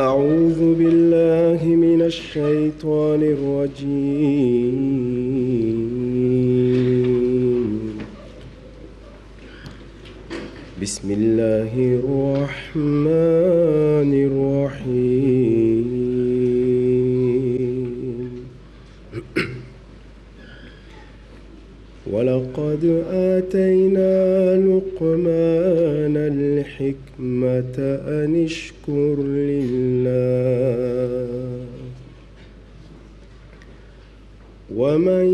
أعوذ بالله من الشيطان الرجيم. بسم الله الرحمن الرحيم. ولقد آتينا لقمان الحكمة أن اشكر لله ومن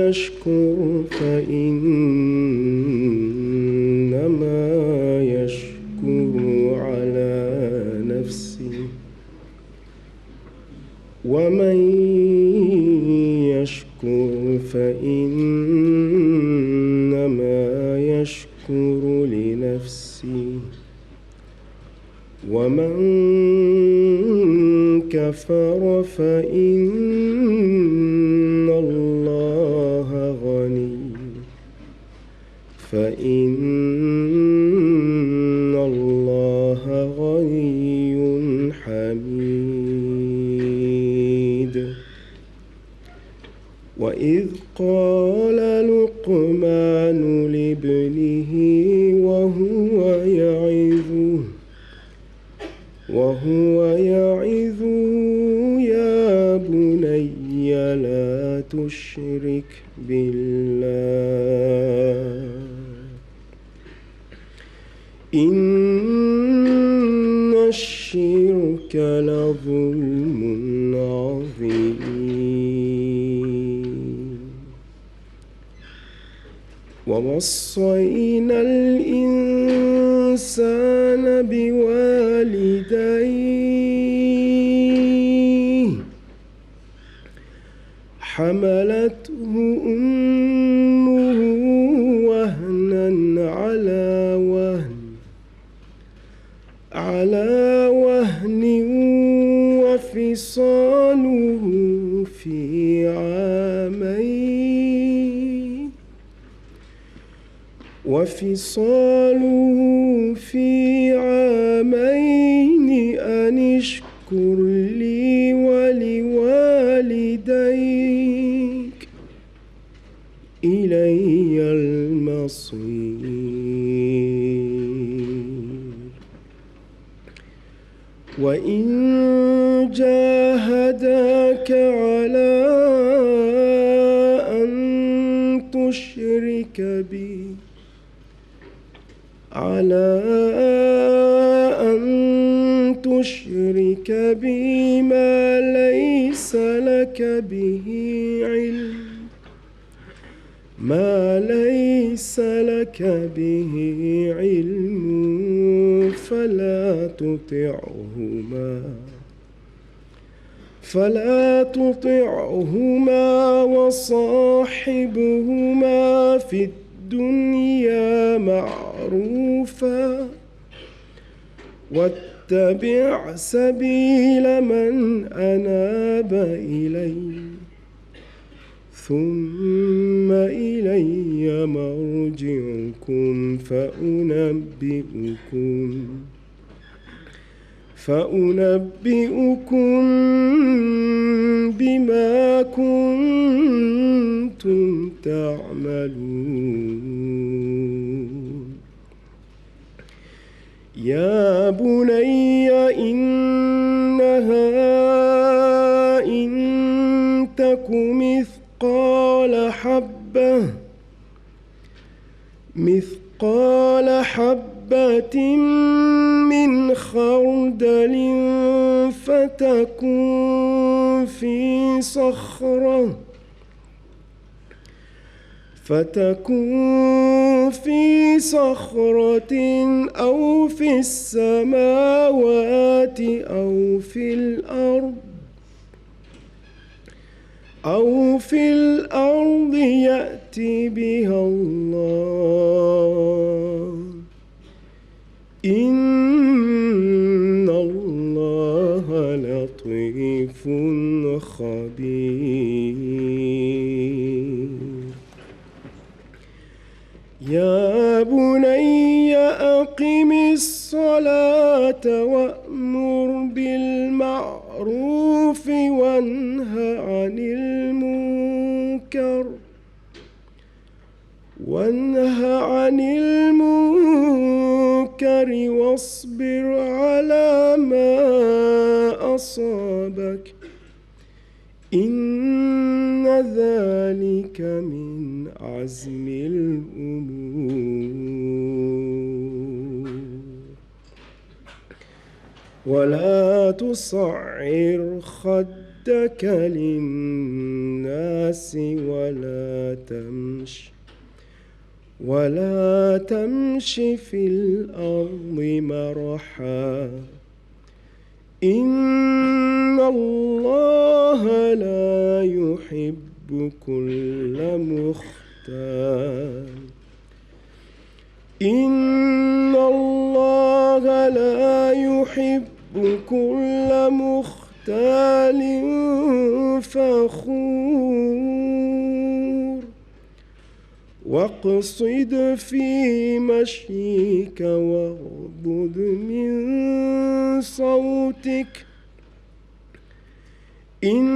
يشكر فإنما يشكر على نفسه ومن يشكر فإنما يشكر لنفسه ومن كفر فإن الله غني حميد. وإذ قال لقمان لابنه وهو يعظه يا بني لا تشرك بالله إن الشرك لظلم عظيم. ووصينا الإنسان بوالديه حملته أمه وهنا على وهن وفصاله في عامين أن اشكر لي ولوالديك إلي المصير. وإن جاهداك على أن تشرك بي ما ليس لك به علم فلا تطعهما وصاحبهما في الدنيا معروفا واتبع سبيل من أناب إلي ثم إلي مرجعكم فأنبئكم بما كنتم تعملون. يا بني إنها إن تك مثقال حبة من خردل فتكن في صخرة أو في السماوات أو في الأرض يأتي بها الله إن الله لطيف خبير. يا بني أقم الصلاة وأمر بالمعروف وانه عن المنكر واصبر على ما أصابك إن ذلك من عزم الأمور. ولا تصعر خدك للناس ولا تمش في الأرض مرحا إن الله لا يحب كل مختال فخور. واقصد في مشيك واغضض من صوتك إن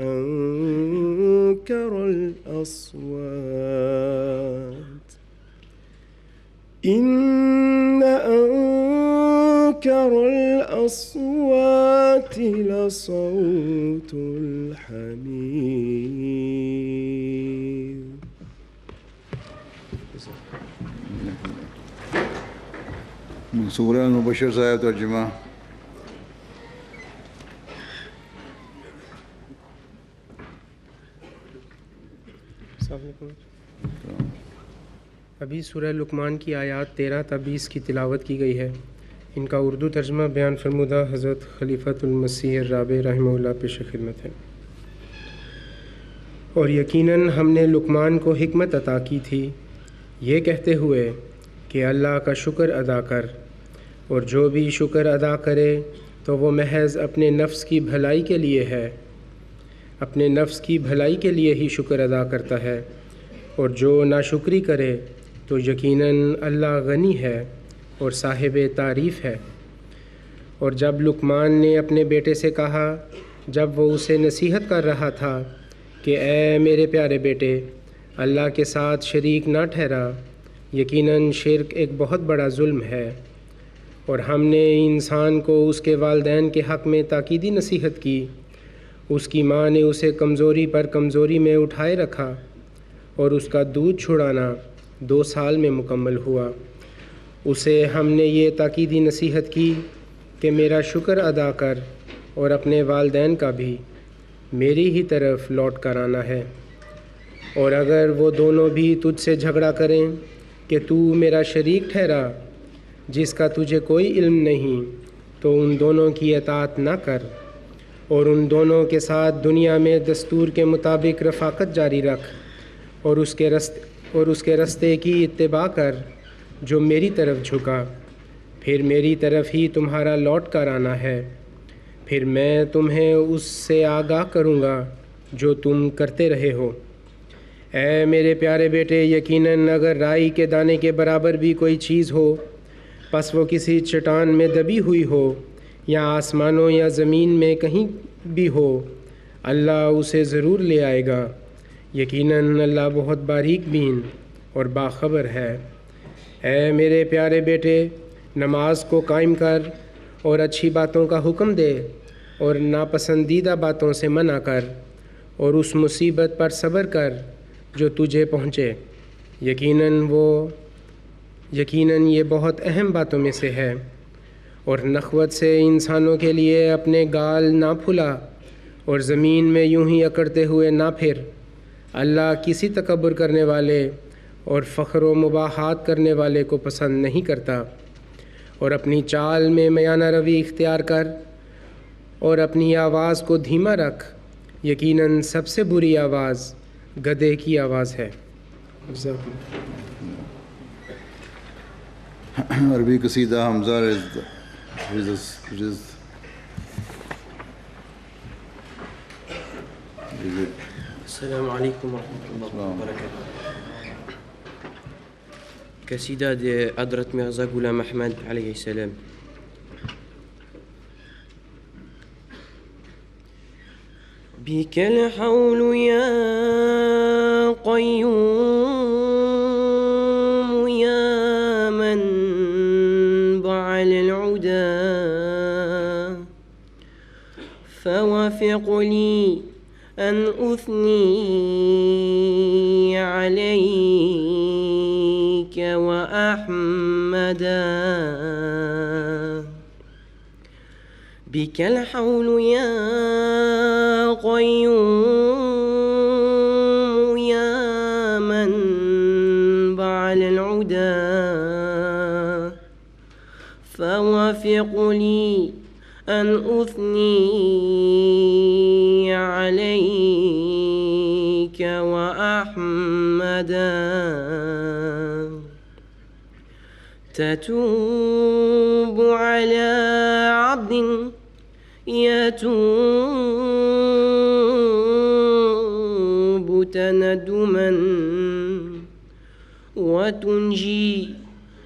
أنكر الأصوات لصوت الحمير. من سورہ المبشر صاحب ترجمہ. السلام علیکم. ابھی سورہ لقمان کی آیات 13 تا 20 کی تلاوت کی گئی ہے. ان کا اردو ترجمہ بیان فرمودہ حضرت خلیفۃ المسیح الرابع رحمہ اللہ پیش خدمت ہے. اور یقیناً ہم نے لقمان کو حکمت عطا کی تھی یہ کہتے ہوئے کہ اللہ کا شکر ادا کر، اور جو بھی شکر ادا کرے تو وہ محض اپنے نفس کی بھلائی کے لیے ہے، اپنے نفس کی بھلائی کے لیے ہی شکر ادا کرتا ہے، اور جو ناشکری کرے تو یقیناً اللہ غنی ہے اور صاحب تعریف ہے. اور جب لقمان نے اپنے بیٹے سے کہا جب وہ اسے نصیحت کر رہا تھا کہ اے میرے پیارے بیٹے، اللہ کے ساتھ شریک نہ ٹھہرا، یقیناً شرک ایک بہت بڑا ظلم ہے. اور ہم نے انسان کو اس کے والدین کے حق میں تاکیدی نصیحت کی. اس کی ماں نے اسے کمزوری پر کمزوری میں اٹھائے رکھا، اور اس کا دودھ چھڑانا 2 سال میں مکمل ہوا. اسے ہم نے یہ تاکیدی نصیحت کی کہ میرا شکر ادا کر اور اپنے والدین کا بھی میری ہی طرف لوٹ کر آنا ہے. اور اگر وہ دونوں بھی تجھ سے جھگڑا کریں کہ تو میرا شریک ٹھہرا جس کا تجھے کوئی علم نہیں، تو ان دونوں کی اطاعت نہ کر، اور ان دونوں کے ساتھ دنیا میں دستور کے مطابق رفاقت جاری رکھ، اور اس کے رستے کی اتباع کر جو میری طرف جھکا. پھر میری طرف ہی تمہارا لوٹ کر آنا ہے، پھر میں تمہیں اس سے آگاہ کروں گا جو تم کرتے رہے ہو. اے میرے پیارے بیٹے، یقیناً اگر رائی کے دانے کے برابر بھی کوئی چیز ہو، پس وہ کسی چٹان میں دبی ہوئی ہو یا آسمانوں یا زمین میں کہیں بھی ہو، اللہ اسے ضرور لے آئے گا. یقیناً اللہ بہت باریک بین اور باخبر ہے. اے میرے پیارے بیٹے، نماز کو قائم کر اور اچھی باتوں کا حکم دے اور ناپسندیدہ باتوں سے منع کر، اور اس مصیبت پر صبر کر جو تجھے پہنچے. یقیناً یہ بہت اہم باتوں میں سے ہے. اور نخوت سے انسانوں کے لیے اپنے گال نہ پھلا اور زمین میں یوں ہی اکڑتے ہوئے نہ پھر. اللہ کسی تکبر کرنے والے اور فخر و مباحات کرنے والے کو پسند نہیں کرتا. اور اپنی چال میں میانہ روی اختیار کر اور اپنی آواز کو دھیما رکھ. یقیناً سب سے بری آواز گدھے کی آواز ہے. عربی قصیدہ حمزہ رزق. السلام عليكم ورحمة الله وبركاته. قصيدة دي أدرة ميرزا غلام أحمد عليه السلام. بك الحول يا قيوم يا من بعل العدا فوافق لي أن أثني عليك وأحمدا. بك الحول يا قيوم يا من بعل العدا فوافق لي أن أثني عليك وأحمدا. تتوب على عبد يتوب تندما وتنجي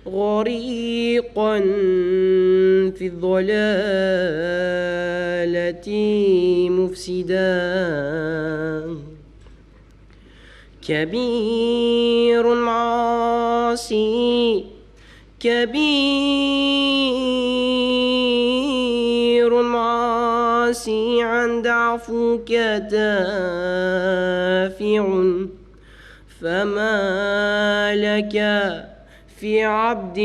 غريقا في الضلالة مفسدا. كبير عاصي كبير عاصي عند عفوك دافع فما لك في عبد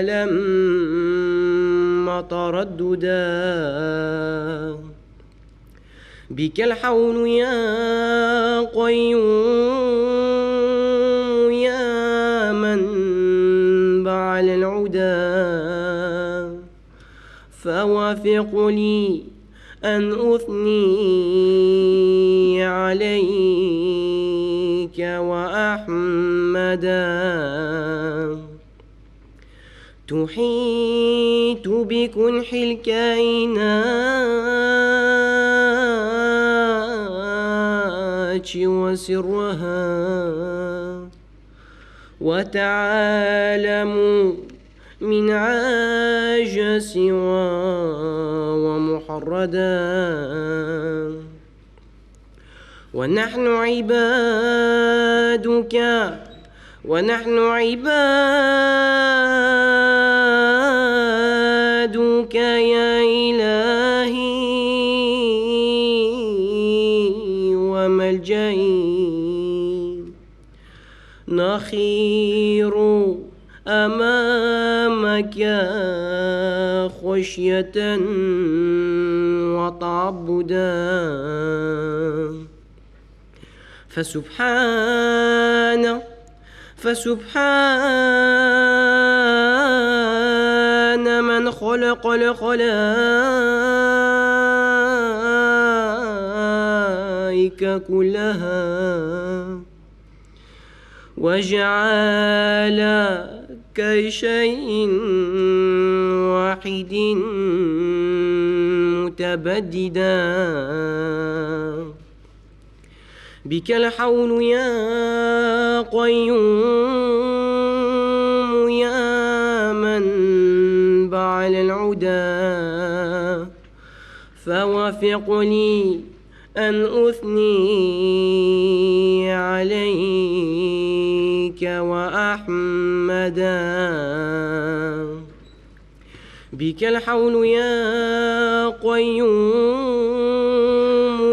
لم ترددا. بك الحول يا قيوم يا من بعل العدا فوافق لي أن أثني عليك وأحمدا. تحيط بكنح الكائنات وسرها وتعالم من عاج سوى ومحردا. ونحن عبادك يا إلهي وملجئي نخير أمامك خشية وتعبدا. فسبحان من خلق الخلائق كلها وجعل كشيء واحد متبددا. بك الحول يا قيوم يا من بعل العدا فوافق لي أن أثني عليك وأحمدا. بك الحول يا قيوم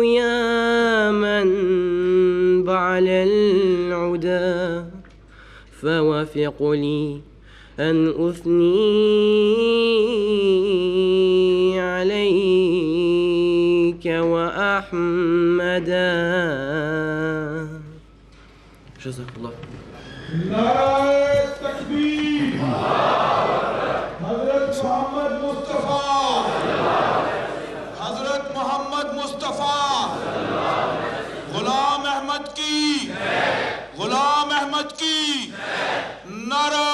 يا من بعل العدا فوافق لي أن أثني عليك وأحمدا. جزاك الله. نعرہ تکبیر. حضرت محمد مصطفیٰ غلام احمد کی نعرہ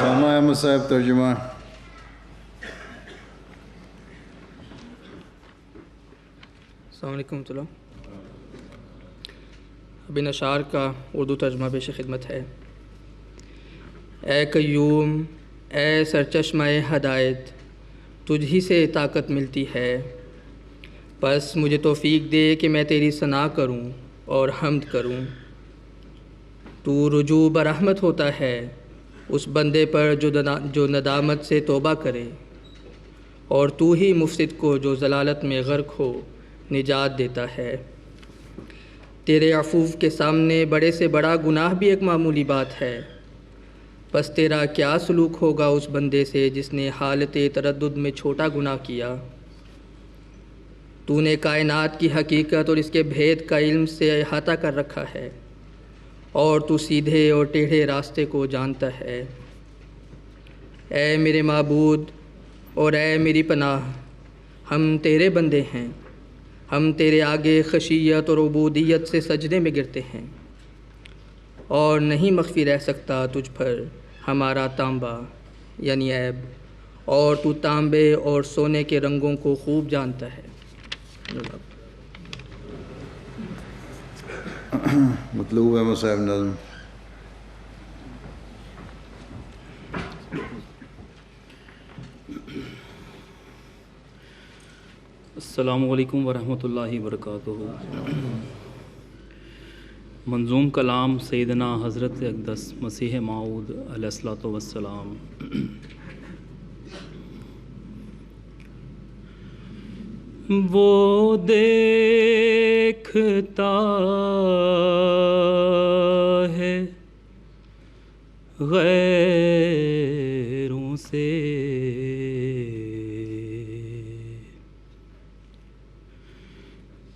ثانیہ احمد صاحب ترجمہ. السلام علیکم ورحمۃ اللہ. اب ان اشعار کا اردو ترجمہ پیش خدمت ہے. اے قیوم، اے سرچشمہ ہدایت، تجھ ہی سے طاقت ملتی ہے، بس مجھے توفیق دے کہ میں تیری ثنا کروں اور حمد کروں. تو رجوع برحمت ہوتا ہے اس بندے پر جو ندامت سے توبہ کرے، اور تو ہی مفسد کو جو ضلالت میں غرق ہو نجات دیتا ہے. تیرے عفو کے سامنے بڑے سے بڑا گناہ بھی ایک معمولی بات ہے، بس تیرا کیا سلوک ہوگا اس بندے سے جس نے حالت تردد میں چھوٹا گناہ کیا. تو نے کائنات کی حقیقت اور اس کے بھید کا علم سے احاطہ کر رکھا ہے، اور تو سیدھے اور ٹیڑھے راستے کو جانتا ہے. اے میرے معبود اور اے میری پناہ، ہم تیرے بندے ہیں، ہم تیرے آگے خشیت اور عبودیت سے سجدے میں گرتے ہیں، اور نہیں مخفی رہ سکتا تجھ پر ہمارا تانبا یعنی عیب، اور تو تانبے اور سونے کے رنگوں کو خوب جانتا ہے. مطلوب احمد صاحب نظم. السلام علیکم ورحمۃ اللہ وبرکاتہ. منظوم کلام سیدنا حضرت اقدس مسیح موعود علیہ الصلوۃ والسلام. وہ دیکھتا ہے غیروں سے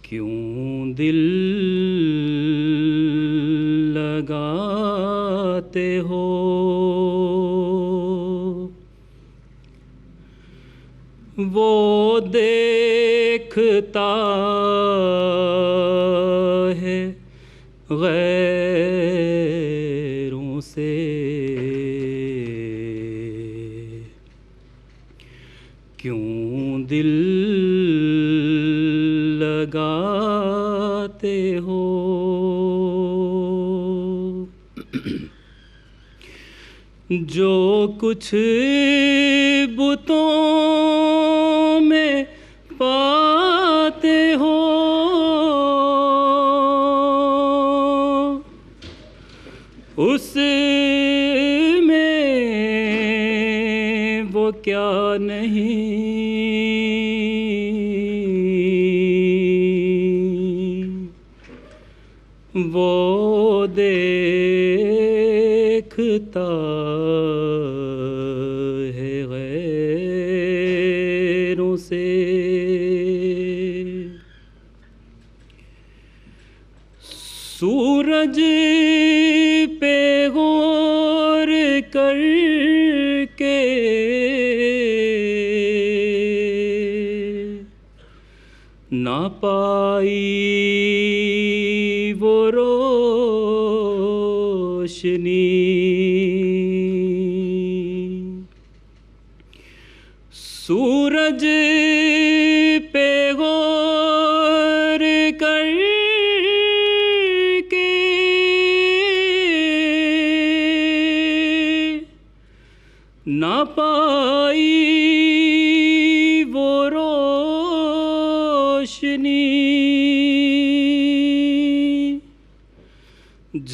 کیوں دل لگاتے ہو، وہ دیکھتا ہے غیروں سے کیوں دل لگاتے ہو. جو کچھ بتوں میں پاتے ہو اس میں وہ کیا نہیں، وہ دیکھتا ہے غیروں سے. سورج پہ غور کر کے نہ پائی وہ روشنی، سورج پہ غور کر کے نہ پائی وہ روشنی،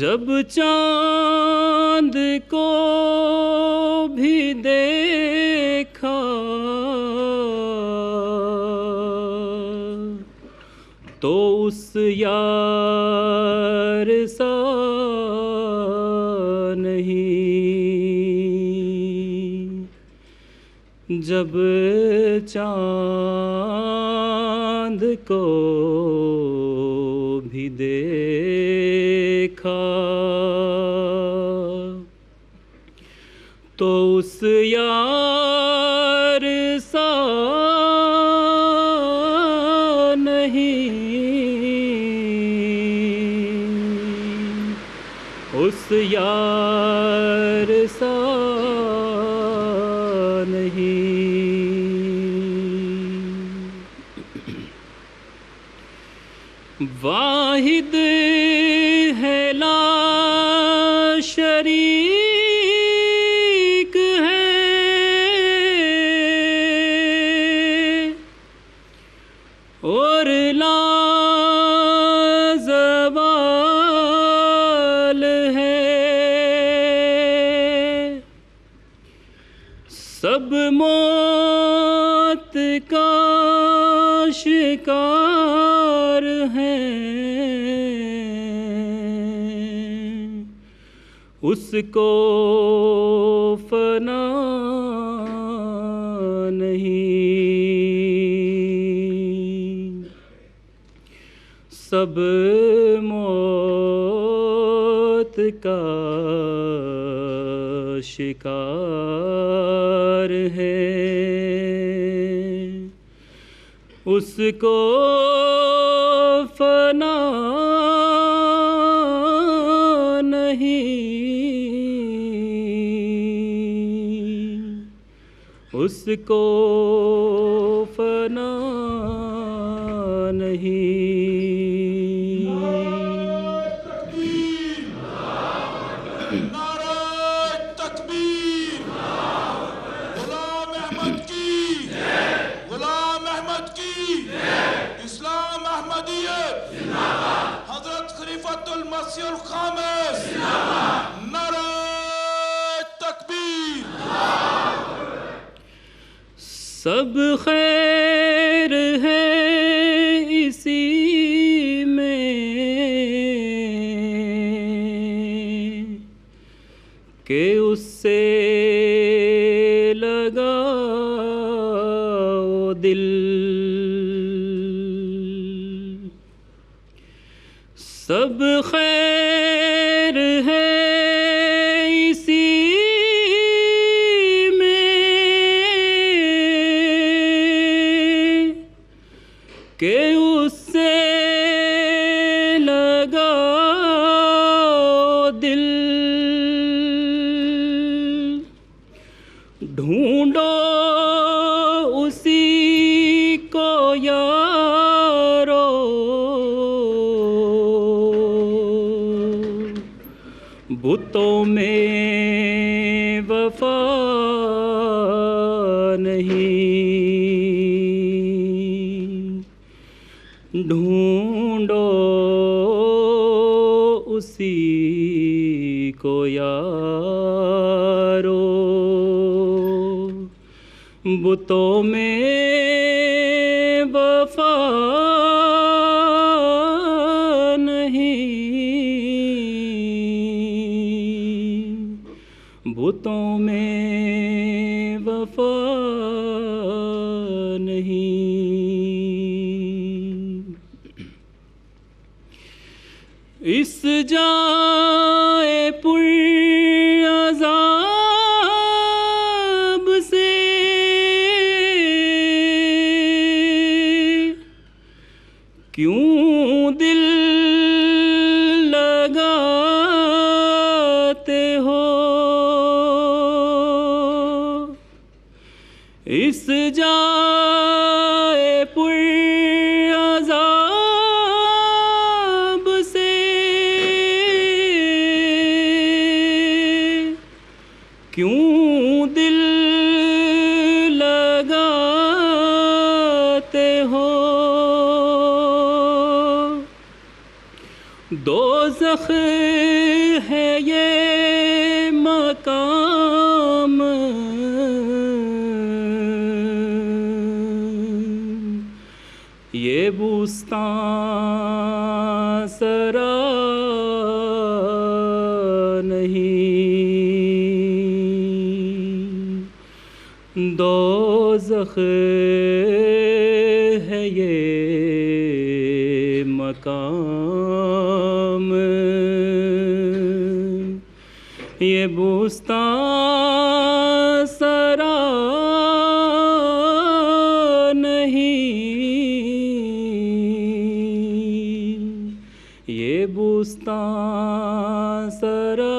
جب چاند کو بھی دیکھا تو اس یار سا نہیں، جب چاند کو بھی دیکھا تو اس یار سا نہیں، اس یار سا نہیں، واحد ہے لا شریک ہے، اور لا زوال ہے، سب موت کا شکار ہیں، اس کو فنا نہیں، سب موت کا شکار ہے، اس کو فنا نہیں، اس کو فنا نہیں۔ نعرہ تکبیر، غلام احمد کی، غلام احمد کی، اسلام احمدیت، حضرت خلیفۃ المسیح الخامس، نعرہ تکبیر۔ سب خیر ہے اسی میں کہ اس سے لگاؤ دل، سب خیر ہے اسی کہ اس سے لگاؤ دل، ڈھونڈو اسی کو یارو، بتوں میں وفا نہیں، ڈھونڈو اسی کو یارو، بتوں میں وفا نہیں، بتوں میں وفا نہیں۔ اس جائے پر عذاب سے کیوں دل لگاتے ہو، اس جائے پر عذاب سے کیوں دل لگاتے ہو، دوزخ ہے یہ مقام، یہ بوستان سرا نہیں، دوزخ ہے یہ مقام، یہ بوستان سرا نہیں، یہ بوستان سرا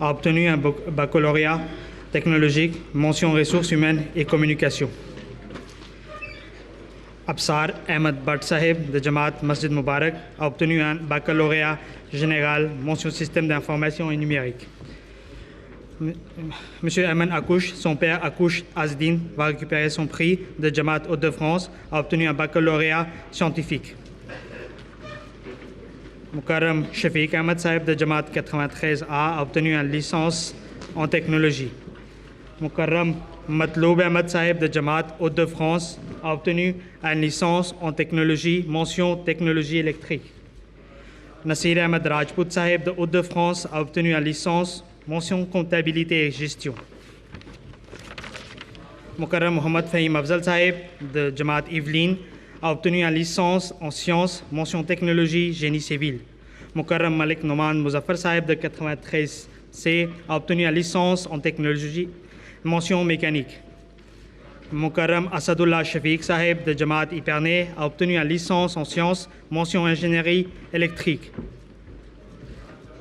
a obtenu un baccalauréat technologique, mention ressources humaines et communication. Absar Ahmed Bhatt Sahib de Jamaat Masjid Mubarak a obtenu un baccalauréat général, mention système d'information et numérique. Monsieur Aman Akouch, son père Akouch Azdin, va récupérer son prix de Jamaat Hauts-de-France, a obtenu un baccalauréat scientifique. Mukarram Shafiq Ahmed Sahib de Jamaat 93A a obtenu une licence en technologie. Mukarram Matloub Ahmed Sahib de Jamaat Hauts-de-France a obtenu une licence en technologie, mention technologie électrique. Nasir Ahmed Rajput Sahib de Hauts-de-France a obtenu une licence, mention comptabilité et gestion. Mukarram Mohamed Fahim Afzal Sahib de Jamaat Yvelines a obtenu une licence en sciences, mention technologie, génie civil. Mukarram Malik Noman Muzaffar Sahib de 93C a obtenu une licence en technologie, mention mécanique. Mukarram Asadullah Shafiq Sahib de Jamaat Ipernay a obtenu une licence en sciences, mention ingénierie électrique.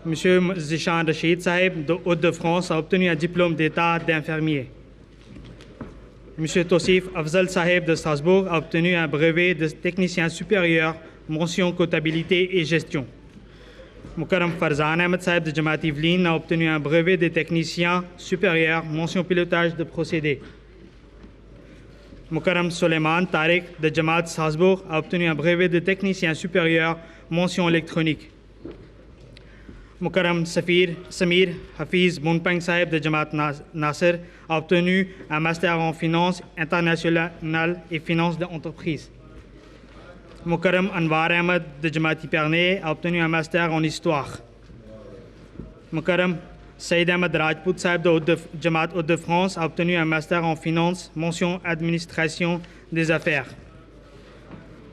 Monsieur Zishan Rachid Sahib de Hauts-de-France a obtenu un diplôme d'état d'infirmier. Monsieur Tossif Afzal Sahib de Strasbourg a obtenu un brevet de technicien supérieur, mention comptabilité et gestion. Mukarram Farzan Ahmed Sahib de Jamaat Yvelines a obtenu un brevet de technicien supérieur, mention pilotage de procédés. Mukarram Soleiman Tariq de Jamaat Strasbourg a obtenu un brevet de technicien supérieur, mention électronique. Mukarram Samir Hafiz Munpang Sahib de Jamaat Nasser a obtenu un master en finance internationale et finance d'entreprise. Mukarram Anwar Ahmed de Jamaat Ipernay a obtenu un master en histoire. Mukarram Saïd Ahmed Rajput Sahib de Jamaat Hauts-de-France a obtenu un master en finance, mention administration des affaires.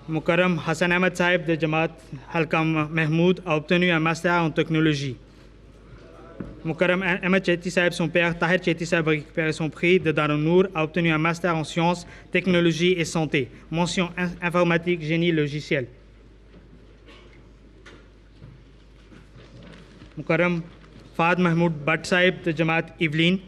Mukarram Hassan Ahmed Sahib de Jamaat Halkam Mahmoud a obtenu un master en technologie. Mukarram Ahmed Chetty Sahib, son père Tahir Chetty Sahib, a récupéré son prix de Darun-Noor, a obtenu un master en sciences, technologie et santé, mention informatique, génie logiciel. Mukarram Fahd Mahmoud Bhatt Sahib de Jamaat Yvelines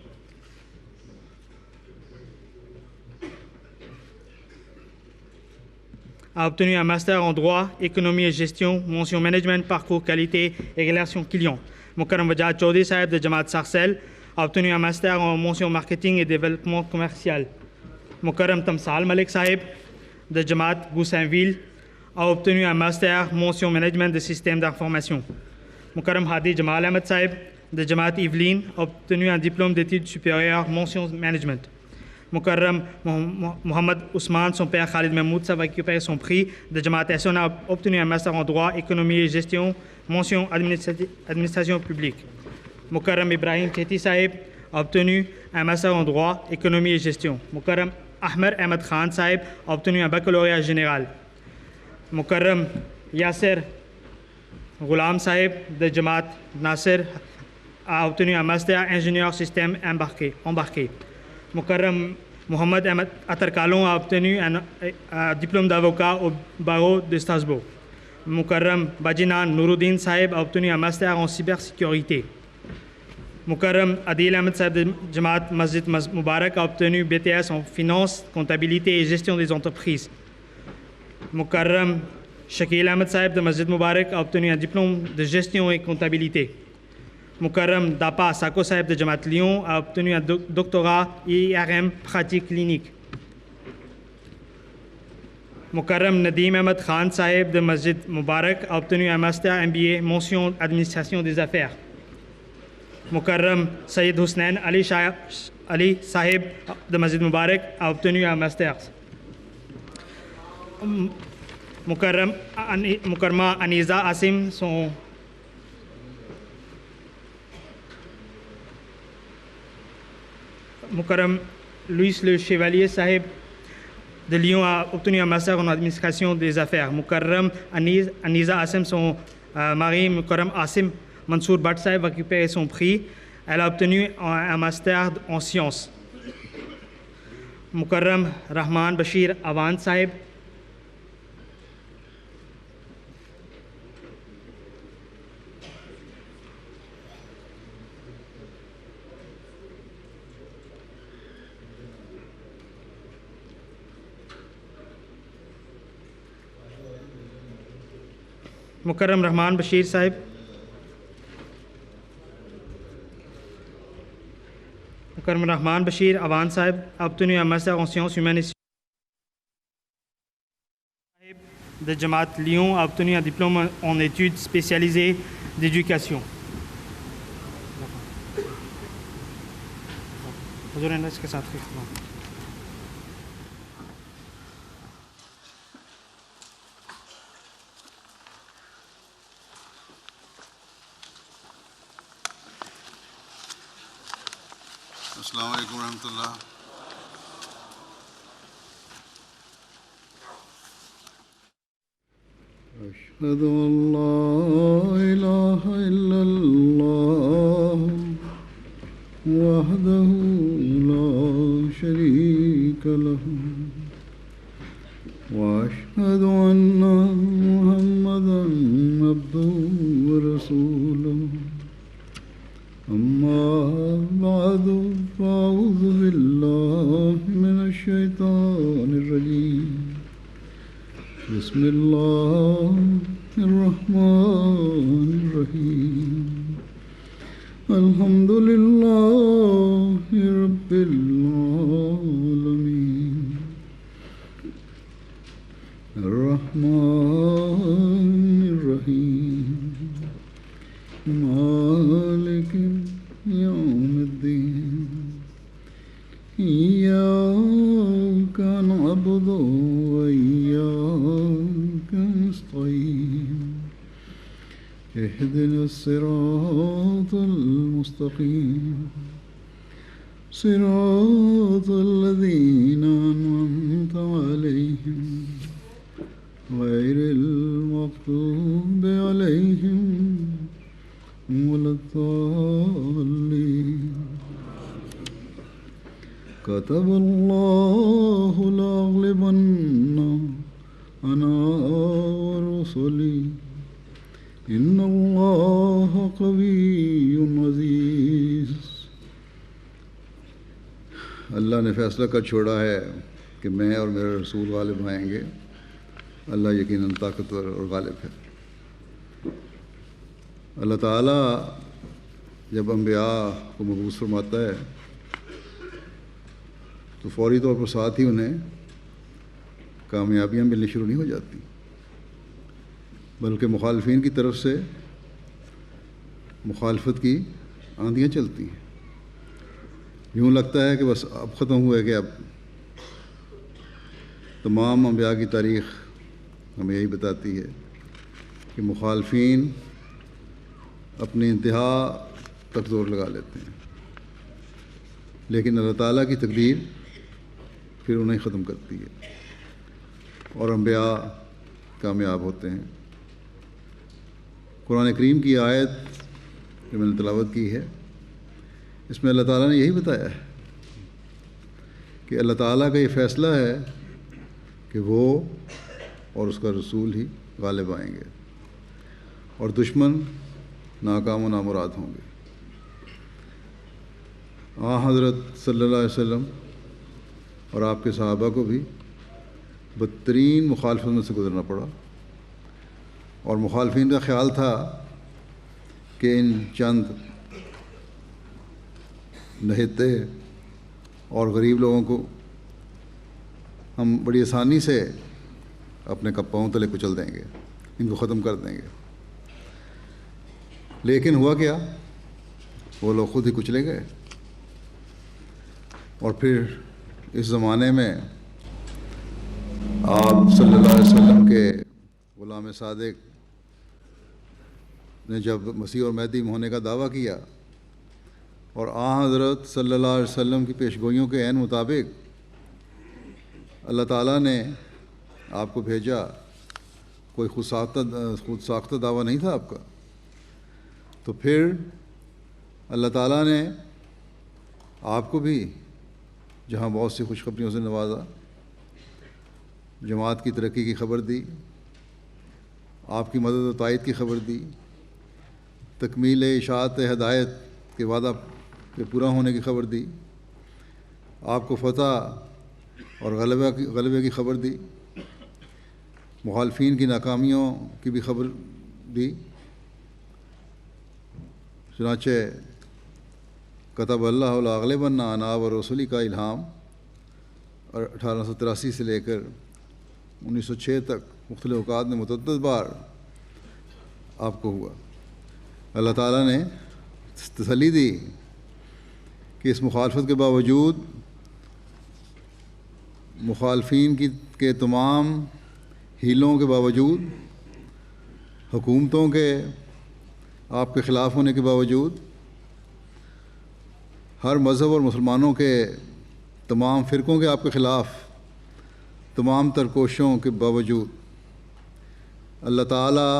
a obtenu un master en droit, économie et gestion, mention management, parcours qualité et relations clients. Mukarram Wajad Chaudhry Sahib de Jamaat Sarcelles a obtenu un master en mention marketing et développement commercial. Mukarram Tamsal Malik Sahib de Jamaat Goussainville a obtenu un master mention management de systèmes d'information. Mukarram Hadi Jamal Ahmed Sahib de Jamaat Yvelines a obtenu un diplôme d'études supérieures mention management. Mukarram Mohamed Ousmane, son père Khalid Mahmoud, a récupéré son prix de Jamaat Hassan, a obtenu un master en droit, économie et gestion, mention administration publique. Mukarram Ibrahim Chetty Sahib a obtenu un master en droit, économie et gestion. Mukarram Ahmed Ahmed Khan Sahib a obtenu un baccalauréat général. Mukarram Yasser Ghulam Sahib de Jamaat Nasser a obtenu un master ingénieur système embarqué. Mukarram Mohamed Ahmed Atar Kalon a obtenu un diplôme d'avocat au barreau de Strasbourg. Mukarram Bajinan Nuruddin Sahib a obtenu un master en cybersécurité. Mukarram Adil Ahmed Sahib de Jamaat Masjid Mubarak a obtenu BTS en finance, comptabilité et gestion des entreprises. Mukarram Shakil Ahmed Sahib de Masjid Mubarak a obtenu un diplôme de gestion et comptabilité. Mukarram Dapa Sako Sahib de Jamaat Lyon a obtenu un doctorat IRM pratique clinique. Mukarram Nadim Ahmed Khan Sahib de Masjid Mubarak a obtenu un master MBA mention administration des affaires. Mukarram Sayyid Husnain Ali Sahib de Masjid Mubarak a obtenu un master. Mukarrama Aniza Asim Mukarram Louis Le Chevalier Sahib de Lyon a obtenu un master en administration des affaires. Mukarram Aniza Asim, son mari Mukarram Asim Mansour Bhatt Sahib a récupéré son prix. Elle a obtenu un master en sciences. Mukarram Rahman Bashir Awan Sahib Mukarram Rahman Bashir Sahib Mukarram Rahman Bashir Awan Sahib a obtenu un master en sciences humaines de Jamaat Lyon a obtenu un diplôme en études spécialisées d'éducation. السلام علیکم ورحمۃ اللہ. اشہد ان لا الہ الا اللہ وحدہ لا شریک لہ واشہد ان محمدا عبدہ ورسولہ. أما بعد فأعوذ بالله من الشيطان الرجيم. بسم الله الرحمن الرحيم. الحمد لله رب العالمين الرحمن الرحيم مالك يوم الدين. إياك نعبد وإياك نستعين. اهدنا الصراط المستقيم صراط الذين أنعمت عليهم غير المغضوب عليهم ولا الضالين. كتب الله لأغلبن أنا ورسلي إن الله قوي عزيز. اللہ نے فیصلہ کر چھوڑا ہے کہ میں اور میرے رسول غالب آئیں گے. اللہ یقیناً طاقتور اور غالب ہے. اللہ تعالیٰ جب انبیاء کو مبعوث فرماتا ہے تو فوری طور پر ساتھ ہی انہیں کامیابیاں ملنی شروع نہیں ہو جاتی، بلکہ مخالفین کی طرف سے مخالفت کی آندیاں چلتی ہیں. یوں لگتا ہے کہ بس اب ختم ہوا ہے کہ اب تمام انبیاء کی تاریخ ہمیں یہی بتاتی ہے کہ مخالفین اپنی انتہا تک زور لگا لیتے ہیں، لیکن اللہ تعالیٰ کی تقدیر پھر انہیں ختم کرتی ہے اور انبیاء کامیاب ہوتے ہیں. قرآن کریم کی آیت جو میں نے تلاوت کی ہے، اس میں اللہ تعالیٰ نے یہی بتایا ہے کہ اللہ تعالیٰ کا یہ فیصلہ ہے کہ وہ اور اس کا رسول ہی غالب آئیں گے اور دشمن ناکام و نامراد ہوں گے. حضرت صلی اللہ علیہ وسلم اور آپ کے صحابہ کو بھی بدترین مخالفت میں سے گزرنا پڑا اور مخالفین کا خیال تھا کہ ان چند نہتے اور غریب لوگوں کو ہم بڑی آسانی سے اپنے پاؤں تلے کچل دیں گے، ان کو ختم کر دیں گے۔ لیکن ہوا کیا؟ وہ لوگ خود ہی کچلے گئے، اور پھر اس زمانے میں آپ صلی اللہ علیہ وسلم کے غلام صادق نے جب مسیح اور مہدی ہونے کا دعویٰ کیا، اور حضرت صلی اللہ علیہ وسلم کی پیشگوئیوں کے عین مطابق اللہ تعالیٰ نے آپ کو بھیجا، کوئی خود ساختہ دعویٰ نہیں تھا آپ کا، تو پھر اللہ تعالیٰ نے آپ کو بھی جہاں بہت سی خوشخبریوں سے نوازا، جماعت کی ترقی کی خبر دی، آپ کی مدد و تائید کی خبر دی، تکمیل اشاعت ہدایت کے وعدہ کے پورا ہونے کی خبر دی، آپ کو فتح اور غلبے کی خبر دی، مخالفین کی ناکامیوں کی بھی خبر دی۔ چنانچہ کتب اللہ لاغلبن انا ورسولی کا الہام 1883 سے لے کر 1906 تک مختلف اوقات میں متعدد بار آپ کو ہوا۔ اللہ تعالیٰ نے تسلی دی کہ اس مخالفت کے باوجود، مخالفین کے تمام ہیلوں کے باوجود، حکومتوں کے آپ کے خلاف ہونے کے باوجود، ہر مذہب اور مسلمانوں کے تمام فرقوں کے آپ کے خلاف تمام تر کوششوں کے باوجود، اللہ تعالیٰ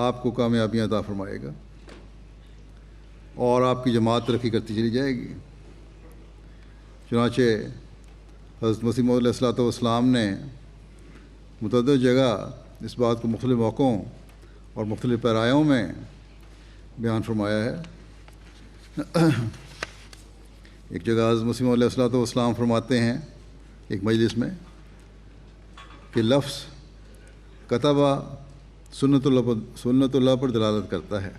آپ کو کامیابیاں عطا فرمائے گا اور آپ کی جماعت ترقی کرتی چلی جائے گی۔ چنانچہ حضرت مسیح موعود علیہ الصلوۃ والسلام نے متعدد جگہ اس بات کو مختلف موقعوں اور مختلف پیرایوں میں بیان فرمایا ہے۔ ایک جگہ حضرت مسیح موعود علیہ الصلوۃ والسلام فرماتے ہیں ایک مجلس میں کہ لفظ کتبہ سنت اللہ پر دلالت کرتا ہے،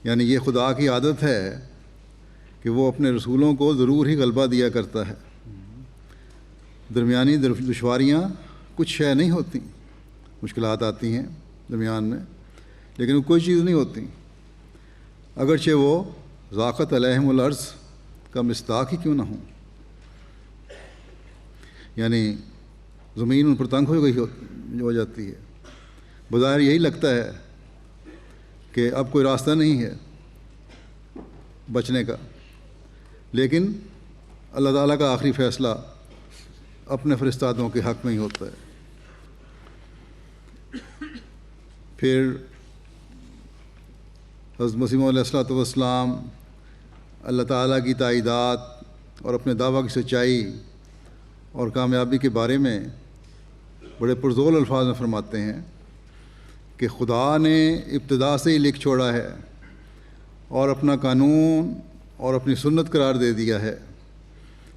یعنی یہ خدا کی عادت ہے کہ وہ اپنے رسولوں کو ضرور ہی غلبہ دیا کرتا ہے۔ درمیانی دشواریاں کچھ شے نہیں ہوتی، مشکلات آتی ہیں درمیان میں، لیکن وہ کوئی چیز نہیں ہوتی، اگرچہ وہ ذاقت علیہم الارض کا مصداق ہی کیوں نہ ہوں، یعنی زمین ان پر تنگ ہو جاتی ہے، بظاہر یہی لگتا ہے کہ اب کوئی راستہ نہیں ہے بچنے کا، لیکن اللہ تعالیٰ کا آخری فیصلہ اپنے فرستادوں کے حق میں ہی ہوتا ہے۔ پھر حضرت مسیح موعود علیہ الصلوۃ والسلام اللہ تعالیٰ کی تائیدات اور اپنے دعویٰ کی سچائی اور کامیابی کے بارے میں بڑے پرزور الفاظ میں فرماتے ہیں کہ خدا نے ابتدا سے ہی لکھ چھوڑا ہے اور اپنا قانون اور اپنی سنت قرار دے دیا ہے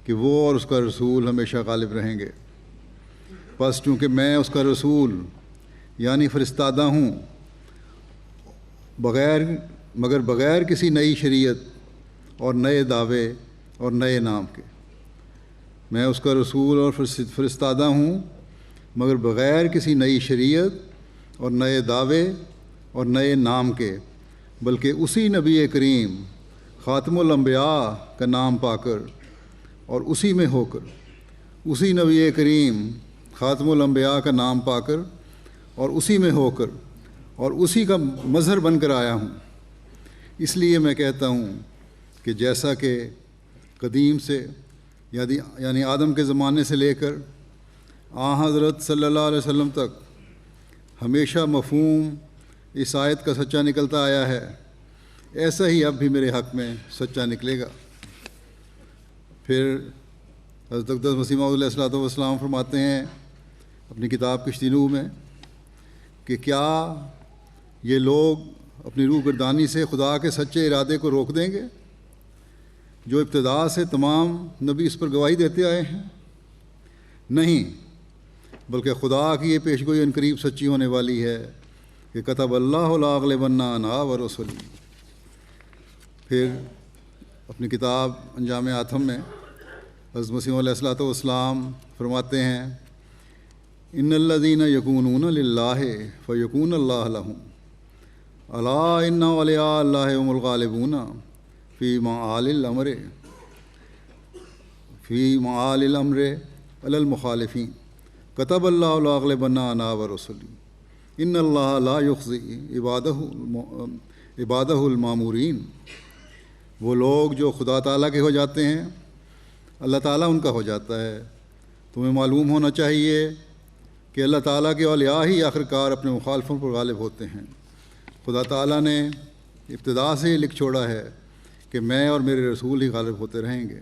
کہ وہ اور اس کا رسول ہمیشہ غالب رہیں گے۔ بس چونکہ میں اس کا رسول یعنی فرستادہ ہوں، مگر بغیر کسی نئی شریعت اور نئے دعوے اور نئے نام کے، میں اس کا رسول اور فرستادہ ہوں مگر بغیر کسی نئی شریعت اور نئے دعوے اور نئے نام کے، بلکہ اسی نبی کریم خاتم الانبیاء کا نام پا کر اور اسی میں ہو کر، اسی نبی کریم خاتم الانبیاء کا نام پا کر اور اسی میں ہو کر اور اسی کا مظہر بن کر آیا ہوں۔ اس لیے میں کہتا ہوں کہ جیسا کہ قدیم سے یعنی آدم کے زمانے سے لے کر حضرت صلی اللہ علیہ وسلم تک ہمیشہ مفہوم اس آیت کا سچا نکلتا آیا ہے، ایسا ہی اب بھی میرے حق میں سچا نکلے گا۔ پھر حضرت اقدس مسیح موعود علیہ الصلوۃ والسلام فرماتے ہیں اپنی کتاب کشتی نوح میں کہ کیا یہ لوگ اپنی روح گردانی سے خدا کے سچے ارادے کو روک دیں گے جو ابتدا سے تمام نبی اس پر گواہی دیتے آئے ہیں؟ نہیں، بلکہ خدا کی یہ پیشگوئی عنقریب سچی ہونے والی ہے کہ کتب اللہ لاغلبن انا ورسلی۔ پھر اپنی کتاب انجام آتم میں حضرت مسیح علیہ الصلوۃ والسلام فرماتے ہیں ان الذین یکونون للہ فیکون اللہ لہم الا ان اولیاء اللہ هم الغالبون فی معال الامر علی المخالفین کتب اللہ لاغلبن انا ورسلی ان اللہ لا یخزی عبادہ المامورین۔ وہ لوگ جو خدا تعالیٰ کے ہو جاتے ہیں اللہ تعالیٰ ان کا ہو جاتا ہے۔ تمہیں معلوم ہونا چاہیے کہ اللہ تعالیٰ کے اولیاء ہی آخرکار اپنے مخالفوں پر غالب ہوتے ہیں۔ خدا تعالیٰ نے ابتدا سے ہی لکھ چھوڑا ہے کہ میں اور میرے رسول ہی غالب ہوتے رہیں گے۔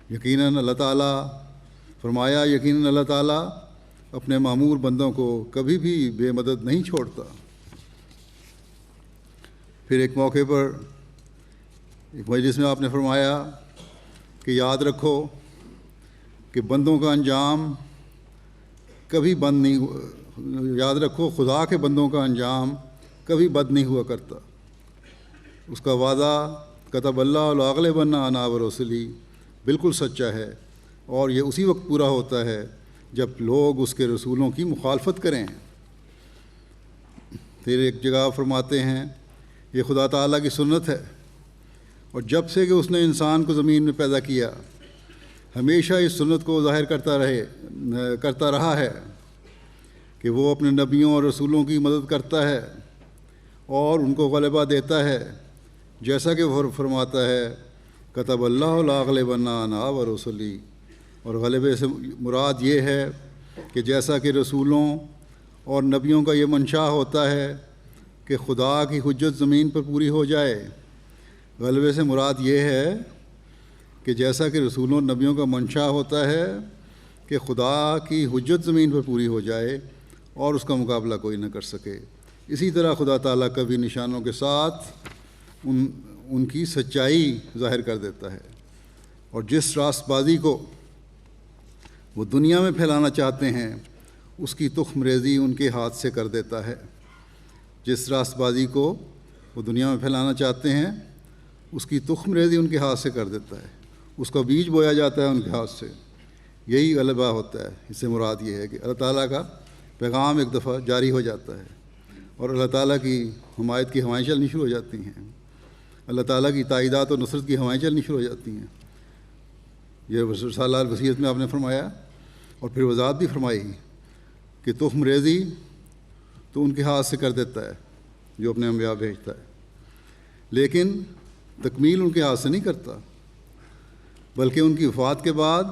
یقیناً اللہ تعالیٰ فرمایا یقیناً اللہ تعالیٰ اپنے معمور بندوں کو کبھی بھی بے مدد نہیں چھوڑتا۔ پھر ایک موقع پر ایک مجلس میں آپ نے فرمایا کہ یاد رکھو کہ بندوں کا انجام کبھی بند نہیں یاد رکھو خدا کے بندوں کا انجام کبھی بد نہیں ہوا کرتا۔ اس کا وعدہ کتب اللہ لاغلبن انا ورسلی بالکل سچا ہے، اور یہ اسی وقت پورا ہوتا ہے جب لوگ اس کے رسولوں کی مخالفت کریں۔ پھر ایک جگہ فرماتے ہیں یہ خدا تعالیٰ کی سنت ہے، اور جب سے کہ اس نے انسان کو زمین میں پیدا کیا ہمیشہ اس سنت کو ظاہر کرتا رہا ہے کہ وہ اپنے نبیوں اور رسولوں کی مدد کرتا ہے اور ان کو غلبہ دیتا ہے، جیسا کہ وہ فرماتا ہے کتب اللہ لاغلبن انا ورسلی۔ اور غلبے سے مراد یہ ہے کہ جیسا کہ رسولوں اور نبیوں کا یہ منشا ہوتا ہے کہ خدا کی حجت زمین پر پوری ہو جائے، غلبے سے مراد یہ ہے کہ جیسا کہ رسولوں اور نبیوں کا منشا ہوتا ہے کہ خدا کی حجت زمین پر پوری ہو جائے اور اس کا مقابلہ کوئی نہ کر سکے، اسی طرح خدا تعالیٰ کبھی نشانوں کے ساتھ ان کی سچائی ظاہر کر دیتا ہے، اور جس راست بازی کو وہ دنیا میں پھیلانا چاہتے ہیں اس کی تخم ریزی ان کے ہاتھ سے کر دیتا ہے۔ جس راست بازی کو وہ دنیا میں پھیلانا چاہتے ہیں اس کی تخم ریزی ان کے ہاتھ سے کر دیتا ہے، اس کا بیج بویا جاتا ہے ان کے ہاتھ سے، یہی غلبہ ہوتا ہے۔ اس سے مراد یہ ہے کہ اللہ تعالیٰ کا پیغام ایک دفعہ جاری ہو جاتا ہے اور اللہ تعالیٰ کی حمایت کی ہوائیں چلنی شروع ہو جاتی ہیں، اللہ تعالیٰ کی تائیدات اور نصرت کی ہوائیں چلنی شروع ہو جاتی ہیں۔ یہ رسالہ الوصیت میں آپ نے فرمایا، اور پھر وضاحت بھی فرمائی کہ تخم ریزی تو ان کے ہاتھ سے کر دیتا ہے جو اپنے انبیاء بھیجتا ہے، لیکن تکمیل ان کے ہاتھ سے نہیں کرتا، بلکہ ان کی وفات کے بعد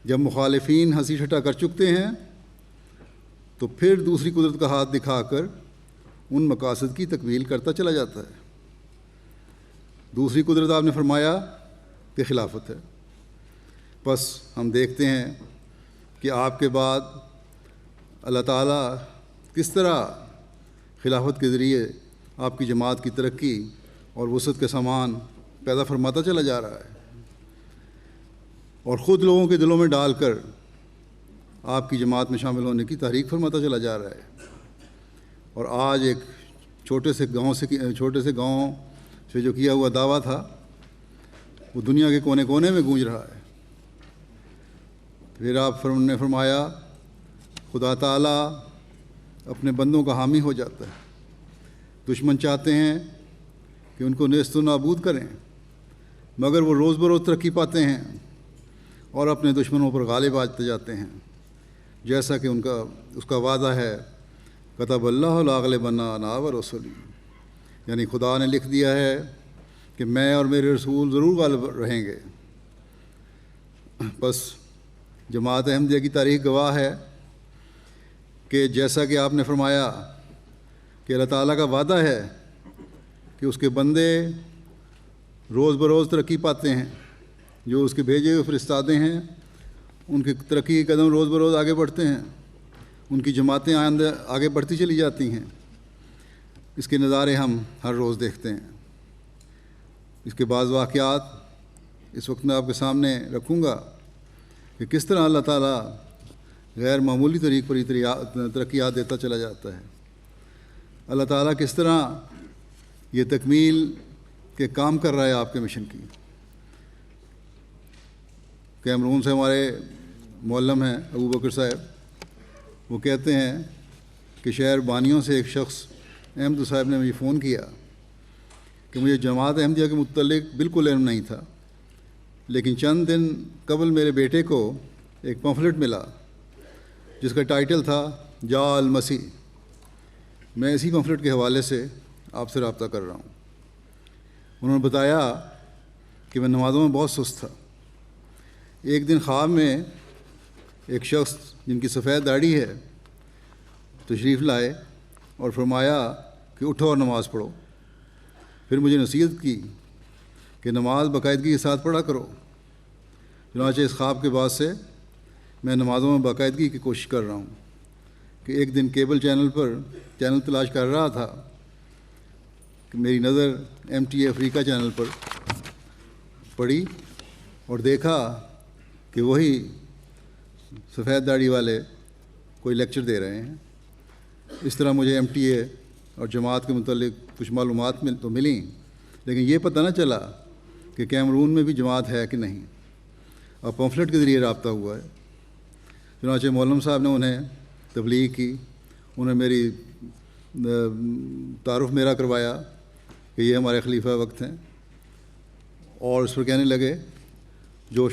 جب مخالفین ہنسی ٹھٹا کر چکتے ہیں تو پھر دوسری قدرت کا ہاتھ دکھا کر ان مقاصد کی تکمیل کرتا چلا جاتا ہے۔ دوسری قدرت آپ نے فرمایا کہ خلافت ہے۔ بس ہم دیکھتے ہیں کہ آپ کے بعد اللہ تعالیٰ کس طرح خلافت کے ذریعے آپ کی جماعت کی ترقی اور وسعت کے سامان پیدا فرماتا چلا جا رہا ہے، اور خود لوگوں کے دلوں میں ڈال کر آپ کی جماعت میں شامل ہونے کی تحریک فرماتا چلا جا رہا ہے۔ اور آج ایک چھوٹے سے گاؤں سے جو کیا ہوا دعویٰ تھا وہ دنیا کے کونے کونے میں گونج رہا ہے۔ پھر آپ نے فرمایا خدا تعالیٰ اپنے بندوں کا حامی ہو جاتا ہے، دشمن چاہتے ہیں کہ ان کو نیست و نابود کریں، مگر وہ روز بروز ترقی پاتے ہیں اور اپنے دشمنوں پر غالب آتے جاتے ہیں، جیسا کہ اس کا وعدہ ہے کتب اللہ لاغلبن انا ورسلی، یعنی خدا نے لکھ دیا ہے کہ میں اور میرے رسول ضرور غالب رہیں گے۔ بس جماعت احمدیہ کی تاریخ گواہ ہے کہ جیسا کہ آپ نے فرمایا کہ اللہ تعالیٰ کا وعدہ ہے کہ اس کے بندے روز بروز ترقی پاتے ہیں، جو اس کے بھیجے ہوئے فرستادے ہیں ان کی ترقی کے قدم روز بروز آگے بڑھتے ہیں، ان کی جماعتیں آگے بڑھتی چلی جاتی ہیں۔ اس کے نظارے ہم ہر روز دیکھتے ہیں۔ اس کے بعض واقعات اس وقت میں آپ کے سامنے رکھوں گا کہ کس طرح اللہ تعالیٰ غیر معمولی طریق پر ترقیات دیتا چلا جاتا ہے۔ اللہ تعالیٰ کس طرح یہ تکمیل کے کام کر رہا ہے آپ کے مشن کی۔ کیمرون سے ہمارے معلم ہیں ابو بکر صاحب، وہ کہتے ہیں کہ شہر بانیوں سے ایک شخص احمد صاحب نے مجھے فون کیا کہ مجھے جماعت احمدیہ کے متعلق بالکل علم نہیں تھا، لیکن چند دن قبل میرے بیٹے کو ایک پمفلٹ ملا جس کا ٹائٹل تھا جا المسیح۔ میں اسی پمفلٹ کے حوالے سے آپ سے رابطہ کر رہا ہوں۔ انہوں نے بتایا کہ میں نمازوں میں بہت سست تھا۔ ایک دن خواب میں ایک شخص جن کی سفید داڑھی ہے تشریف لائے اور فرمایا کہ اٹھو اور نماز پڑھو۔ پھر مجھے نصیحت کی کہ نماز باقاعدگی کے ساتھ پڑھا کرو۔ چنانچہ اس خواب کے بعد سے میں نمازوں میں باقاعدگی کی کوشش کر رہا ہوں کہ ایک دن کیبل چینل تلاش کر رہا تھا کہ میری نظر MTA افریقہ چینل پر پڑی اور دیکھا کہ وہی سفید داڑھی والے کوئی لیکچر دے رہے ہیں۔ اس طرح مجھے MTA اور جماعت کے متعلق کچھ معلومات تو ملیں، لیکن یہ پتہ نہ چلا کہ کیمرون میں بھی جماعت ہے کہ نہیں۔ اب پمفلٹ کے ذریعے رابطہ ہوا ہے۔ چنانچہ معلم صاحب نے انہیں تبلیغ کی، انہیں میری تعارف میرا کروایا کہ یہ ہمارے خلیفہ وقت ہیں، اور اس پر کہنے لگے جو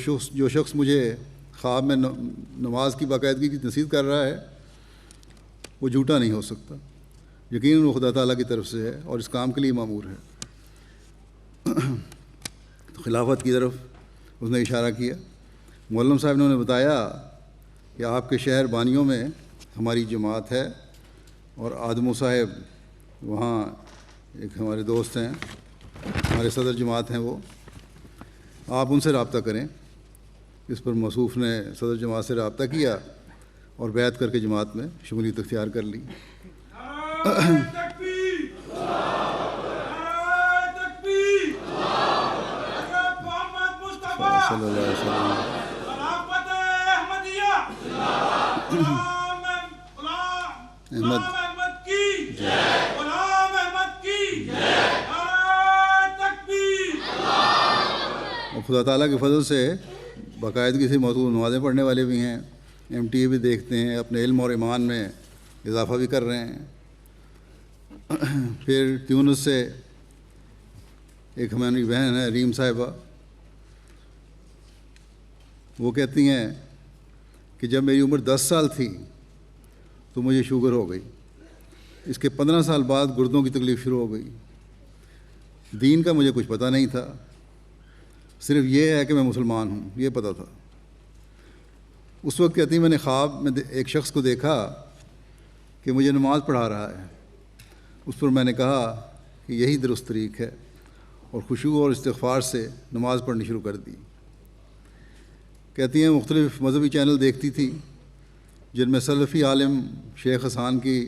شخص مجھے خواب میں نماز کی باقاعدگی کی نصیحت کر رہا ہے وہ جھوٹا نہیں ہو سکتا، یقیناً وہ خدا تعالیٰ کی طرف سے ہے اور اس کام کے لیے مامور ہے۔ تو خلافت کی طرف اس نے اشارہ کیا۔ معلم صاحب نے انہیں بتایا کہ آپ کے شہر بانیوں میں ہماری جماعت ہے، اور آدمو صاحب وہاں ایک ہمارے دوست ہیں، ہمارے صدر جماعت ہیں، وہ آپ ان سے رابطہ کریں۔ اس پر موصوف نے صدر جماعت سے رابطہ کیا اور بیعت کر کے جماعت میں شمولیت اختیار کر لی۔ صلی اللہ علیہ وسلم۔ اور خدا تعالیٰ کے فضل سے باقاعدگی سے موضوع نمازیں پڑھنے والے بھی ہیں، MTA بھی دیکھتے ہیں، اپنے علم اور ایمان میں اضافہ بھی کر رہے ہیں۔ پھر تیونس سے ایک ہماری بہن ہے ریم صاحبہ، وہ کہتی ہیں کہ جب میری عمر 10 سال تھی تو مجھے شوگر ہو گئی، اس کے 15 سال بعد گردوں کی تکلیف شروع ہو گئی۔ دین کا مجھے کچھ پتہ نہیں تھا، صرف یہ ہے کہ میں مسلمان ہوں، یہ پتہ تھا۔ اس وقت کہتی میں نے خواب میں ایک شخص کو دیکھا کہ مجھے نماز پڑھا رہا ہے۔ اس پر میں نے کہا کہ یہی درست طریق ہے، اور خشوع اور استغفار سے نماز پڑھنی شروع کر دی۔ کہتی ہیں مختلف مذہبی چینل دیکھتی تھی جن میں سلفی عالم شیخ حسان کی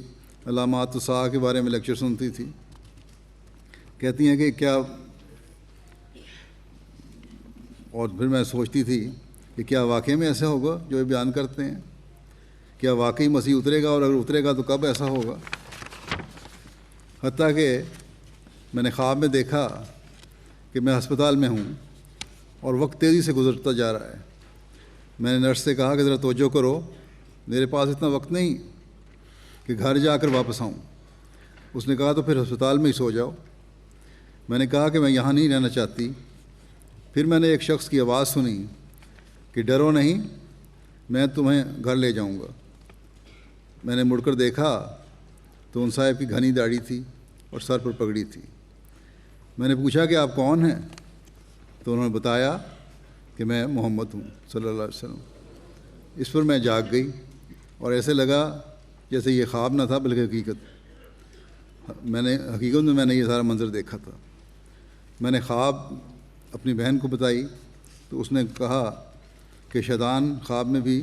علامات الساعہ کے بارے میں لیکچر سنتی تھی۔ کہتی ہیں کہ کیا، اور پھر میں سوچتی تھی کہ کیا واقعی میں ایسا ہوگا جو یہ بیان کرتے ہیں؟ کیا واقعی مسیح اترے گا، اور اگر اترے گا تو کب ایسا ہوگا؟ حتیٰ کہ میں نے خواب میں دیکھا کہ میں ہسپتال میں ہوں اور وقت تیزی سے گزرتا جا رہا ہے۔ میں نے نرس سے کہا کہ ذرا توجہ کرو، میرے پاس اتنا وقت نہیں کہ گھر جا کر واپس آؤں۔ اس نے کہا تو پھر ہسپتال میں ہی سو جاؤ۔ میں نے کہا کہ میں یہاں نہیں رہنا چاہتی۔ پھر میں نے ایک شخص کی آواز سنی کہ ڈرو نہیں، میں تمہیں گھر لے جاؤں گا۔ میں نے مڑ کر دیکھا تو ان صاحب کی گھنی داڑھی تھی اور سر پر پگڑی تھی۔ میں نے پوچھا کہ آپ کون ہیں؟ تو انہوں نے بتایا کہ میں محمد ہوں صلی اللہ علیہ وسلم۔ اس پر میں جاگ گئی اور ایسے لگا جیسے یہ خواب نہ تھا بلکہ حقیقت میں نے یہ سارا منظر دیکھا تھا۔ میں نے خواب اپنی بہن کو بتائی تو اس نے کہا کہ شیطان خواب میں بھی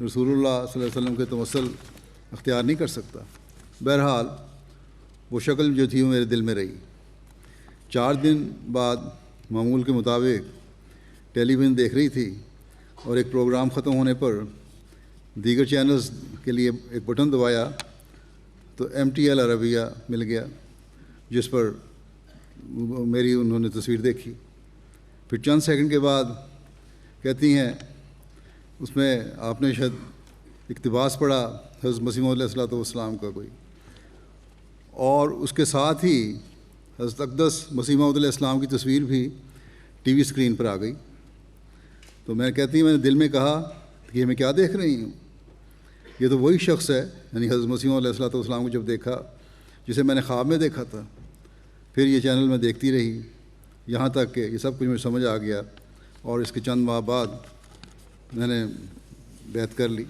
رسول اللہ صلی اللہ علیہ وسلم کے تمثل اختیار نہیں کر سکتا۔ بہرحال وہ شکل جو تھی وہ میرے دل میں رہی۔ 4 دن بعد معمول کے مطابق ٹیلی ویژن دیکھ رہی تھی، اور ایک پروگرام ختم ہونے پر دیگر چینلز کے لیے ایک بٹن دبایا تو MTL عربیہ مل گیا، جس پر میری انہوں نے تصویر دیکھی. پھر چند سیکنڈ کے بعد کہتی ہیں اس میں آپ نے شاید اقتباس پڑھا حضرت مسیح موعود علیہ السلام کا کوئی، اور اس کے ساتھ ہی حضرت اقدس مسیح موعود علیہ السلام کی تصویر بھی ٹی وی اسکرین پر آ گئی. تو میں کہتی ہوں میں نے دل میں کہا کہ یہ میں کیا دیکھ رہی ہوں، یہ تو وہی شخص ہے، یعنی حضرت مسیح موعود علیہ السلام کو جب دیکھا جسے میں نے خواب میں دیکھا تھا. پھر یہ چینل میں دیکھتی رہی یہاں تک کہ یہ سب کچھ مجھے سمجھ آ گیا، اور اس کے چند ماہ بعد میں نے بیعت کر لی.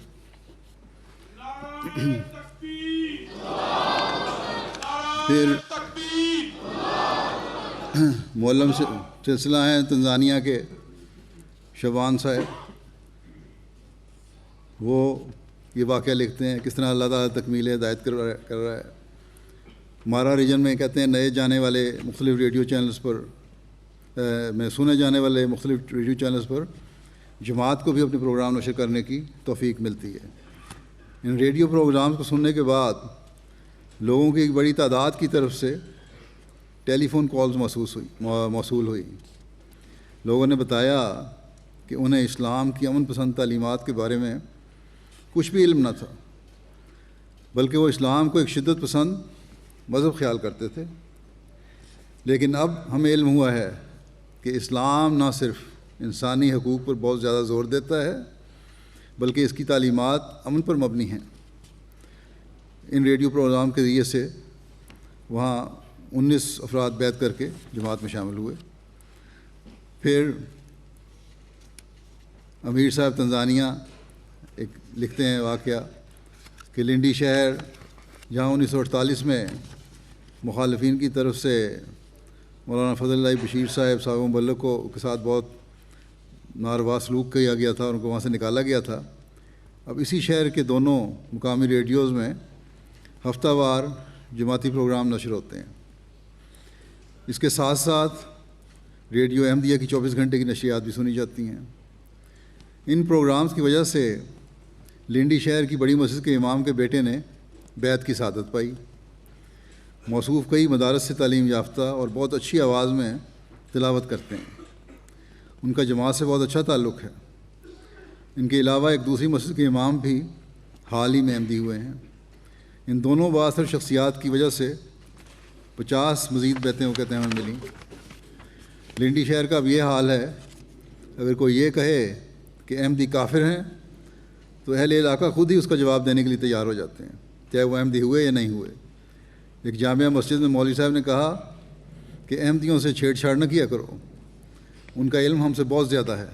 پھر معلم سلسلہ ہیں تنزانیہ کے شبان صاحب، وہ یہ واقعہ لکھتے ہیں کس طرح اللہ تعالیٰ تکمیل ہدایت کر رہا ہے. مارا ریجن میں کہتے ہیں نئے جانے والے مختلف ریڈیو چینلز پر میں سنے جانے والے مختلف ریڈیو چینلز پر جماعت کو بھی اپنے پروگرام نشر کرنے کی توفیق ملتی ہے. ان ریڈیو پروگرامز کو سننے کے بعد لوگوں کی ایک بڑی تعداد کی طرف سے ٹیلی فون کالز موصول ہوئی. لوگوں نے بتایا کہ انہیں اسلام کی امن پسند تعلیمات کے بارے میں کچھ بھی علم نہ تھا، بلکہ وہ اسلام کو ایک شدت پسند مذہب خیال کرتے تھے. لیکن اب ہمیں علم ہوا ہے کہ اسلام نہ صرف انسانی حقوق پر بہت زیادہ زور دیتا ہے بلکہ اس کی تعلیمات امن پر مبنی ہیں. ان ریڈیو پروگرام کے ذریعے سے وہاں 19 افراد بیعت کر کے جماعت میں شامل ہوئے. پھر امیر صاحب تنزانیہ ایک لکھتے ہیں واقعہ کہ لنڈی شہر جہاں 1948 میں مخالفین کی طرف سے مولانا فضل اللہ بشیر صاحب مبلغ کے ساتھ بہت ناروا سلوک کیا گیا تھا اور ان کو وہاں سے نکالا گیا تھا. اب اسی شہر کے دونوں مقامی ریڈیوز میں ہفتہ وار جماعتی پروگرام نشر ہوتے ہیں. اس کے ساتھ ساتھ ریڈیو احمدیہ کی 24 گھنٹے کی نشریات بھی سنی جاتی ہیں. ان پروگرامز کی وجہ سے لنڈی شہر کی بڑی مسجد کے امام کے بیٹے نے بیعت کی سعادت پائی. موصوف کئی مدارس سے تعلیم یافتہ اور بہت اچھی آواز میں تلاوت کرتے ہیں. ان کا جماعت سے بہت اچھا تعلق ہے. ان کے علاوہ ایک دوسری مسجد کے امام بھی حال ہی میں احمدی ہوئے ہیں. ان دونوں بااثر شخصیات کی وجہ سے 50 مزید بیعتیں وہ کہتے ہیں ہمیں ملیں. لنڈی شہر کا اب یہ حال ہے، اگر کوئی یہ کہے کہ احمدی کافر ہیں تو اہل علاقہ خود ہی اس کا جواب دینے کے لیے تیار ہو جاتے ہیں، چاہے وہ احمدی ہوئے یا نہیں ہوئے. ایک جامعہ مسجد میں مولوی صاحب نے کہا کہ احمدیوں سے چھیڑ چھاڑ نہ کیا کرو، ان کا علم ہم سے بہت زیادہ ہے.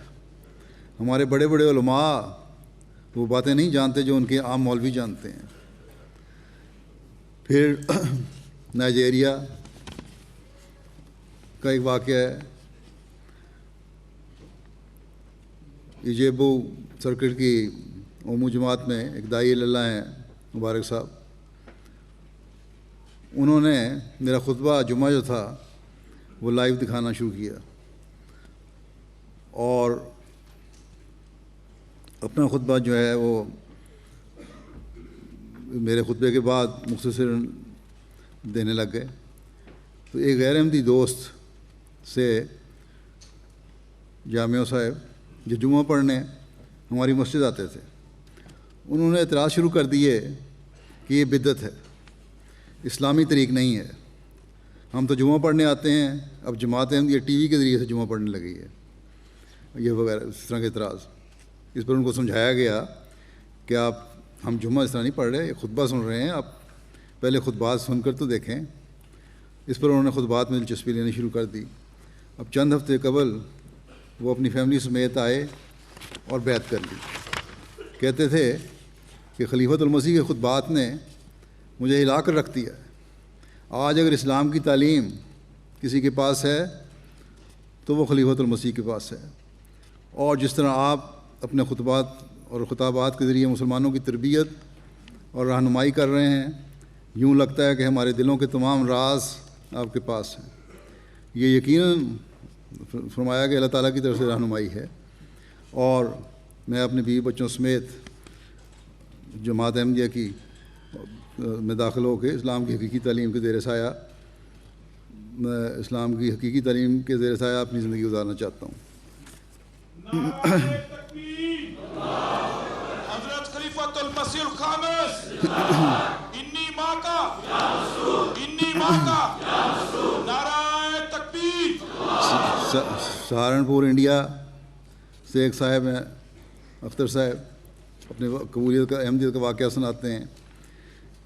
ہمارے بڑے بڑے علماء وہ باتیں نہیں جانتے جو ان کے عام مولوی جانتے ہیں. پھر نائجیریا کا ایک واقعہ ہے. ایجیبو سرکٹ کی اومو جماعت میں ایک داعی اللہ ہیں مبارک صاحب، انہوں نے میرا خطبہ جمعہ جو تھا وہ لائیو دکھانا شروع کیا اور اپنا خطبہ جو ہے وہ میرے خطبے کے بعد مختصر دینے لگ گئے. تو ایک غیر احمدی دوست سے جامعہ صاحب جو جمعہ پڑھنے ہماری مسجد آتے تھے، انہوں نے اعتراض شروع کر دیے کہ یہ بدعت ہے، اسلامی طریق نہیں ہے. ہم تو جمعہ پڑھنے آتے ہیں، اب جماعت احمدیہ ٹی وی کے ذریعے سے جمعہ پڑھنے لگی ہے، یہ وغیرہ اس طرح کے اعتراض. اس پر ان کو سمجھایا گیا کہ ہم جمعہ اس طرح نہیں پڑھ رہے، خطبہ سن رہے ہیں، آپ پہلے خطبات سن کر تو دیکھیں. اس پر انہوں نے خطبات میں دلچسپی لینی شروع کر دی. اب چند ہفتے قبل وہ اپنی فیملی سمیت آئے اور بیعت کر لی. کہتے تھے کہ خلیفۃ المسیح کے خطبات نے مجھے ہلا کر رکھ دیا. آج اگر اسلام کی تعلیم کسی کے پاس ہے تو وہ خلیفۃ المسیح کے پاس ہے. اور جس طرح آپ اپنے خطبات اور خطابات کے ذریعے مسلمانوں کی تربیت اور رہنمائی کر رہے ہیں، یوں لگتا ہے کہ ہمارے دلوں کے تمام راز آپ کے پاس ہیں. یہ یقیناً فرمایا کہ اللہ تعالیٰ کی طرف سے رہنمائی ہے. اور میں اپنے بیوی بچوں سمیت جماعت احمدیہ کی میں داخل ہو کے اسلام کی حقیقی تعلیم کے زیر سایہ اپنی زندگی گزارنا چاہتا ہوں۔ حضرت خلیفۃ المسیح الخامس انی ماں کا نعرہ تکبیر۔ سہارنپور انڈیا سے ایک صاحب ہیں اختر صاحب، اپنے قبولیت کا احمدیت کا واقعہ سناتے ہیں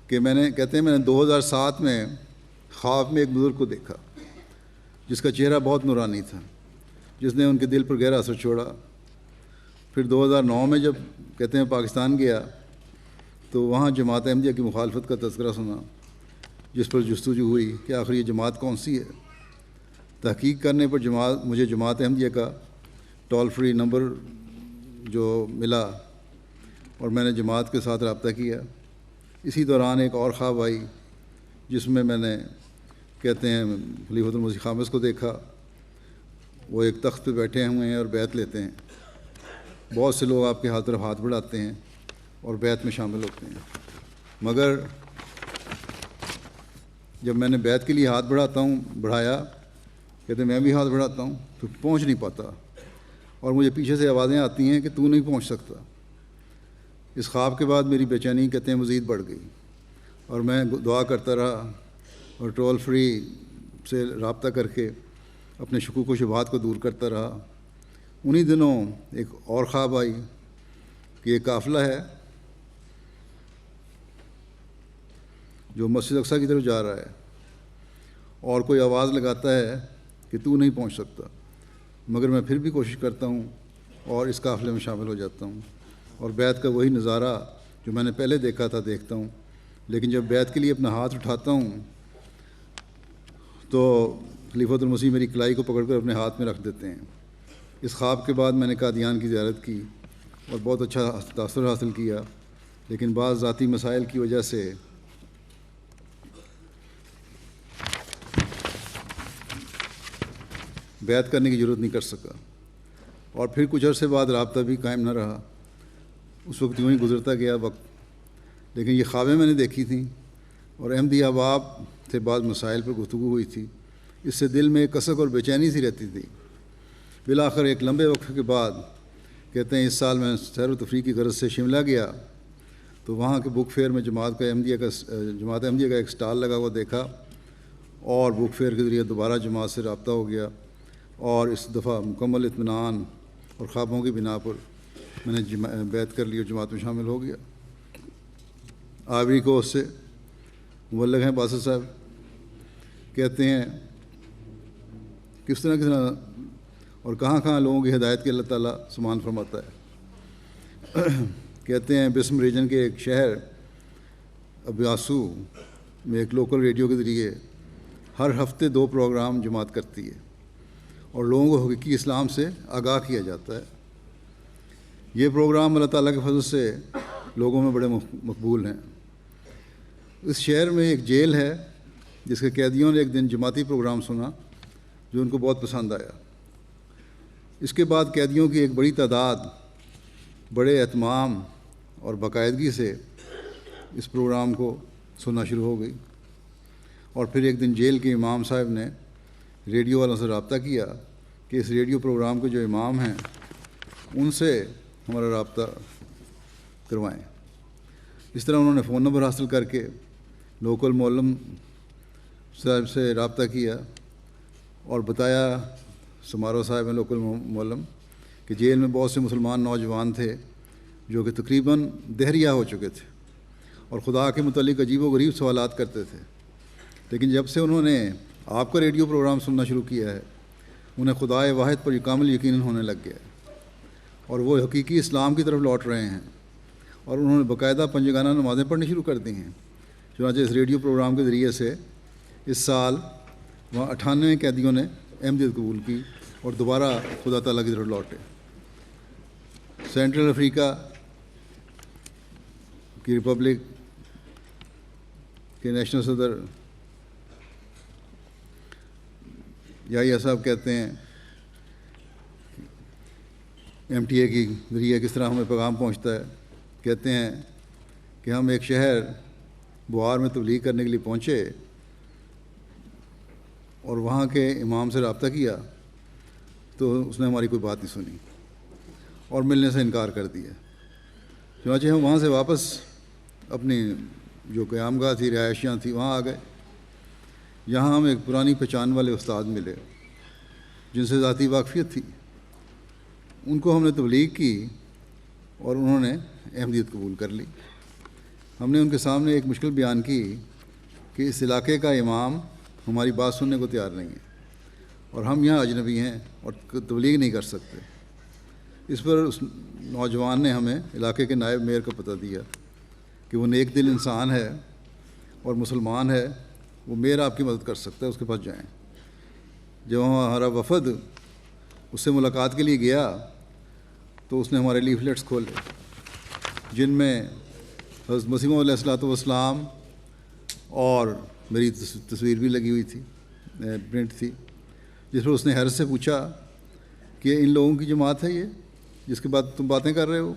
کہ میں نے 2007 میں خواب میں ایک بزرگ کو دیکھا جس کا چہرہ بہت نورانی تھا، جس نے ان کے دل پر گہرا اثر چھوڑا۔ پھر 2009 میں جب کہتے ہیں پاکستان گیا تو وہاں جماعت احمدیہ کی مخالفت کا تذکرہ سنا، جس پر جستجو ہوئی کہ آخر یہ جماعت کون سی ہے۔ تحقیق کرنے پر مجھے جماعت احمدیہ کا ٹول فری نمبر جو ملا اور میں نے جماعت کے ساتھ رابطہ کیا۔ اسی دوران ایک اور خواب آئی جس میں نے کہتے ہیں خلیفۃ المسیح خامس کو دیکھا۔ وہ ایک تخت پہ بیٹھے ہوئے ہیں اور بیعت لیتے ہیں۔ بہت سے لوگ آپ کے طرف ہاتھ بڑھاتے ہیں اور بیعت میں شامل ہوتے ہیں، مگر جب میں نے بیعت کے لیے ہاتھ بڑھایا کہتے ہیں میں بھی ہاتھ بڑھاتا ہوں تو پہنچ نہیں پاتا، اور مجھے پیچھے سے آوازیں آتی ہیں کہ تو نہیں پہنچ سکتا۔ اس خواب کے بعد میری بے چینی کہتے ہیں مزید بڑھ گئی، اور میں دعا کرتا رہا اور ٹول فری سے رابطہ کر کے اپنے شکوک و شبہات کو دور کرتا رہا۔ انہی دنوں ایک اور خواب آئی کہ ایک قافلہ ہے جو مسجد اقصیٰ کی طرف جا رہا ہے، اور کوئی آواز لگاتا ہے کہ تو نہیں پہنچ سکتا، مگر میں پھر بھی کوشش کرتا ہوں اور اس قافلے میں شامل ہو جاتا ہوں، اور بیعت کا وہی نظارہ جو میں نے پہلے دیکھا تھا دیکھتا ہوں۔ لیکن جب بیعت کے لیے اپنا ہاتھ اٹھاتا ہوں تو خلیفۃ المسیح میری کلائی کو پکڑ کر اپنے ہاتھ میں رکھ دیتے ہیں۔ اس خواب کے بعد میں نے قادیان کی زیارت کی اور بہت اچھا تاثر حاصل کیا، لیکن بعض ذاتی مسائل کی وجہ سے بیعت کرنے کی ضرورت نہیں کر سکا، اور پھر کچھ عرصے بعد رابطہ بھی قائم نہ رہا۔ اس وقت یوں ہی گزرتا گیا وقت، لیکن یہ خوابیں میں نے دیکھی تھیں اور احمدی احباب سے بعض مسائل پر گفتگو ہوئی تھی۔ اس سے دل میں کسک اور بے چینی سی رہتی تھی۔ بالآخر ایک لمبے وقفے کے بعد کہتے ہیں اس سال میں سیر و تفریح کی غرض سے شملہ گیا تو وہاں کے بک فیئر میں جماعت احمدیہ کا ایک سٹال لگا ہوا دیکھا، اور بک فیئر کے ذریعے دوبارہ جماعت سے رابطہ ہو گیا، اور اس دفعہ مکمل اطمینان اور خوابوں کی بنا پر میں نے بیعت کر لی اور جماعت میں شامل ہو گیا۔ آئیوری کوسٹ سے مبلغ ہیں باسط صاحب، کہتے ہیں کس طرح اور کہاں لوگوں کی ہدایت کی اللہ تعالیٰ سامان فرماتا ہے۔ کہتے ہیں بسم ریجن کے ایک شہر ابیاسو میں ایک لوکل ریڈیو کے ذریعے ہر ہفتے 2 پروگرام جماعت کرتی ہے اور لوگوں کو حقیقی اسلام سے آگاہ کیا جاتا ہے۔ یہ پروگرام اللہ تعالیٰ کے فضل سے لوگوں میں بڑے مقبول ہیں۔ اس شہر میں ایک جیل ہے جس کے قیدیوں نے ایک دن جماعتی پروگرام سنا جو ان کو بہت پسند آیا۔ اس کے بعد قیدیوں کی ایک بڑی تعداد بڑے اہتمام اور باقاعدگی سے اس پروگرام کو سننا شروع ہو گئی، اور پھر ایک دن جیل کے امام صاحب نے ریڈیو والوں سے رابطہ کیا کہ اس ریڈیو پروگرام کے جو امام ہیں ان سے ہمارا رابطہ کروائیں۔ اس طرح انہوں نے فون نمبر حاصل کر کے لوکل معلم صاحب سے رابطہ کیا اور بتایا، سمارو صاحب ہیں لوکل معلم، کہ جیل میں بہت سے مسلمان نوجوان تھے جو کہ تقریباً دہریہ ہو چکے تھے اور خدا کے متعلق عجیب و غریب سوالات کرتے تھے، لیکن جب سے انہوں نے آپ کا ریڈیو پروگرام سننا شروع کیا ہے انہیں خدائے واحد پر کامل یقین ہونے لگ گیا ہے اور وہ حقیقی اسلام کی طرف لوٹ رہے ہیں، اور انہوں نے باقاعدہ پنجگانہ نمازیں پڑھنی شروع کر دی ہیں۔ چنانچہ اس ریڈیو پروگرام کے ذریعے سے اس سال وہاں 98 قیدیوں نے احمدیت قبول کی اور دوبارہ خدا تعالیٰ کی طرف لوٹے۔ سینٹرل افریقہ کی ریپبلک کے نیشنل صدر یحییٰ صاحب کہتے ہیں ایم ٹی اے کی ذریعے کس طرح ہمیں پیغام پہنچتا ہے۔ کہتے ہیں کہ ہم ایک شہر بوار میں تبلیغ کرنے کے لیے پہنچے اور وہاں کے امام سے رابطہ کیا تو اس نے ہماری کوئی بات نہیں سنی اور ملنے سے انکار کر دیا. چنانچہ ہم وہاں سے واپس اپنی جو قیام گاہ تھی، رہائشیاں تھیں، وہاں آ گئے. یہاں ہم ایک پرانی پہچان والے استاد ملے جن سے ذاتی واقفیت تھی. ان کو ہم نے تبلیغ کی اور انہوں نے احمدیت قبول کر لی. ہم نے ان کے سامنے ایک مشکل بیان کی کہ اس علاقے کا امام ہماری بات سننے کو تیار نہیں ہے اور ہم یہاں اجنبی ہیں اور تبلیغ نہیں کر سکتے. اس پر اس نوجوان نے ہمیں علاقے کے نائب میئر کا پتہ دیا کہ وہ نیک دل انسان ہے اور مسلمان ہے، وہ میئر آپ کی مدد کر سکتا ہے، اس کے پاس جائیں. جب ہمارا وفد اس سے ملاقات کے لیے گیا تو اس نے ہمارے لیفلیٹس کھولے جن میں حضرت مسیح علیہ الصلوۃ والسلام اور میری تصویر بھی لگی ہوئی تھی، پرنٹ تھی، جس پر اس نے حیرت سے پوچھا کہ ان لوگوں کی جماعت ہے یہ جس کے بعد تم باتیں کر رہے ہو؟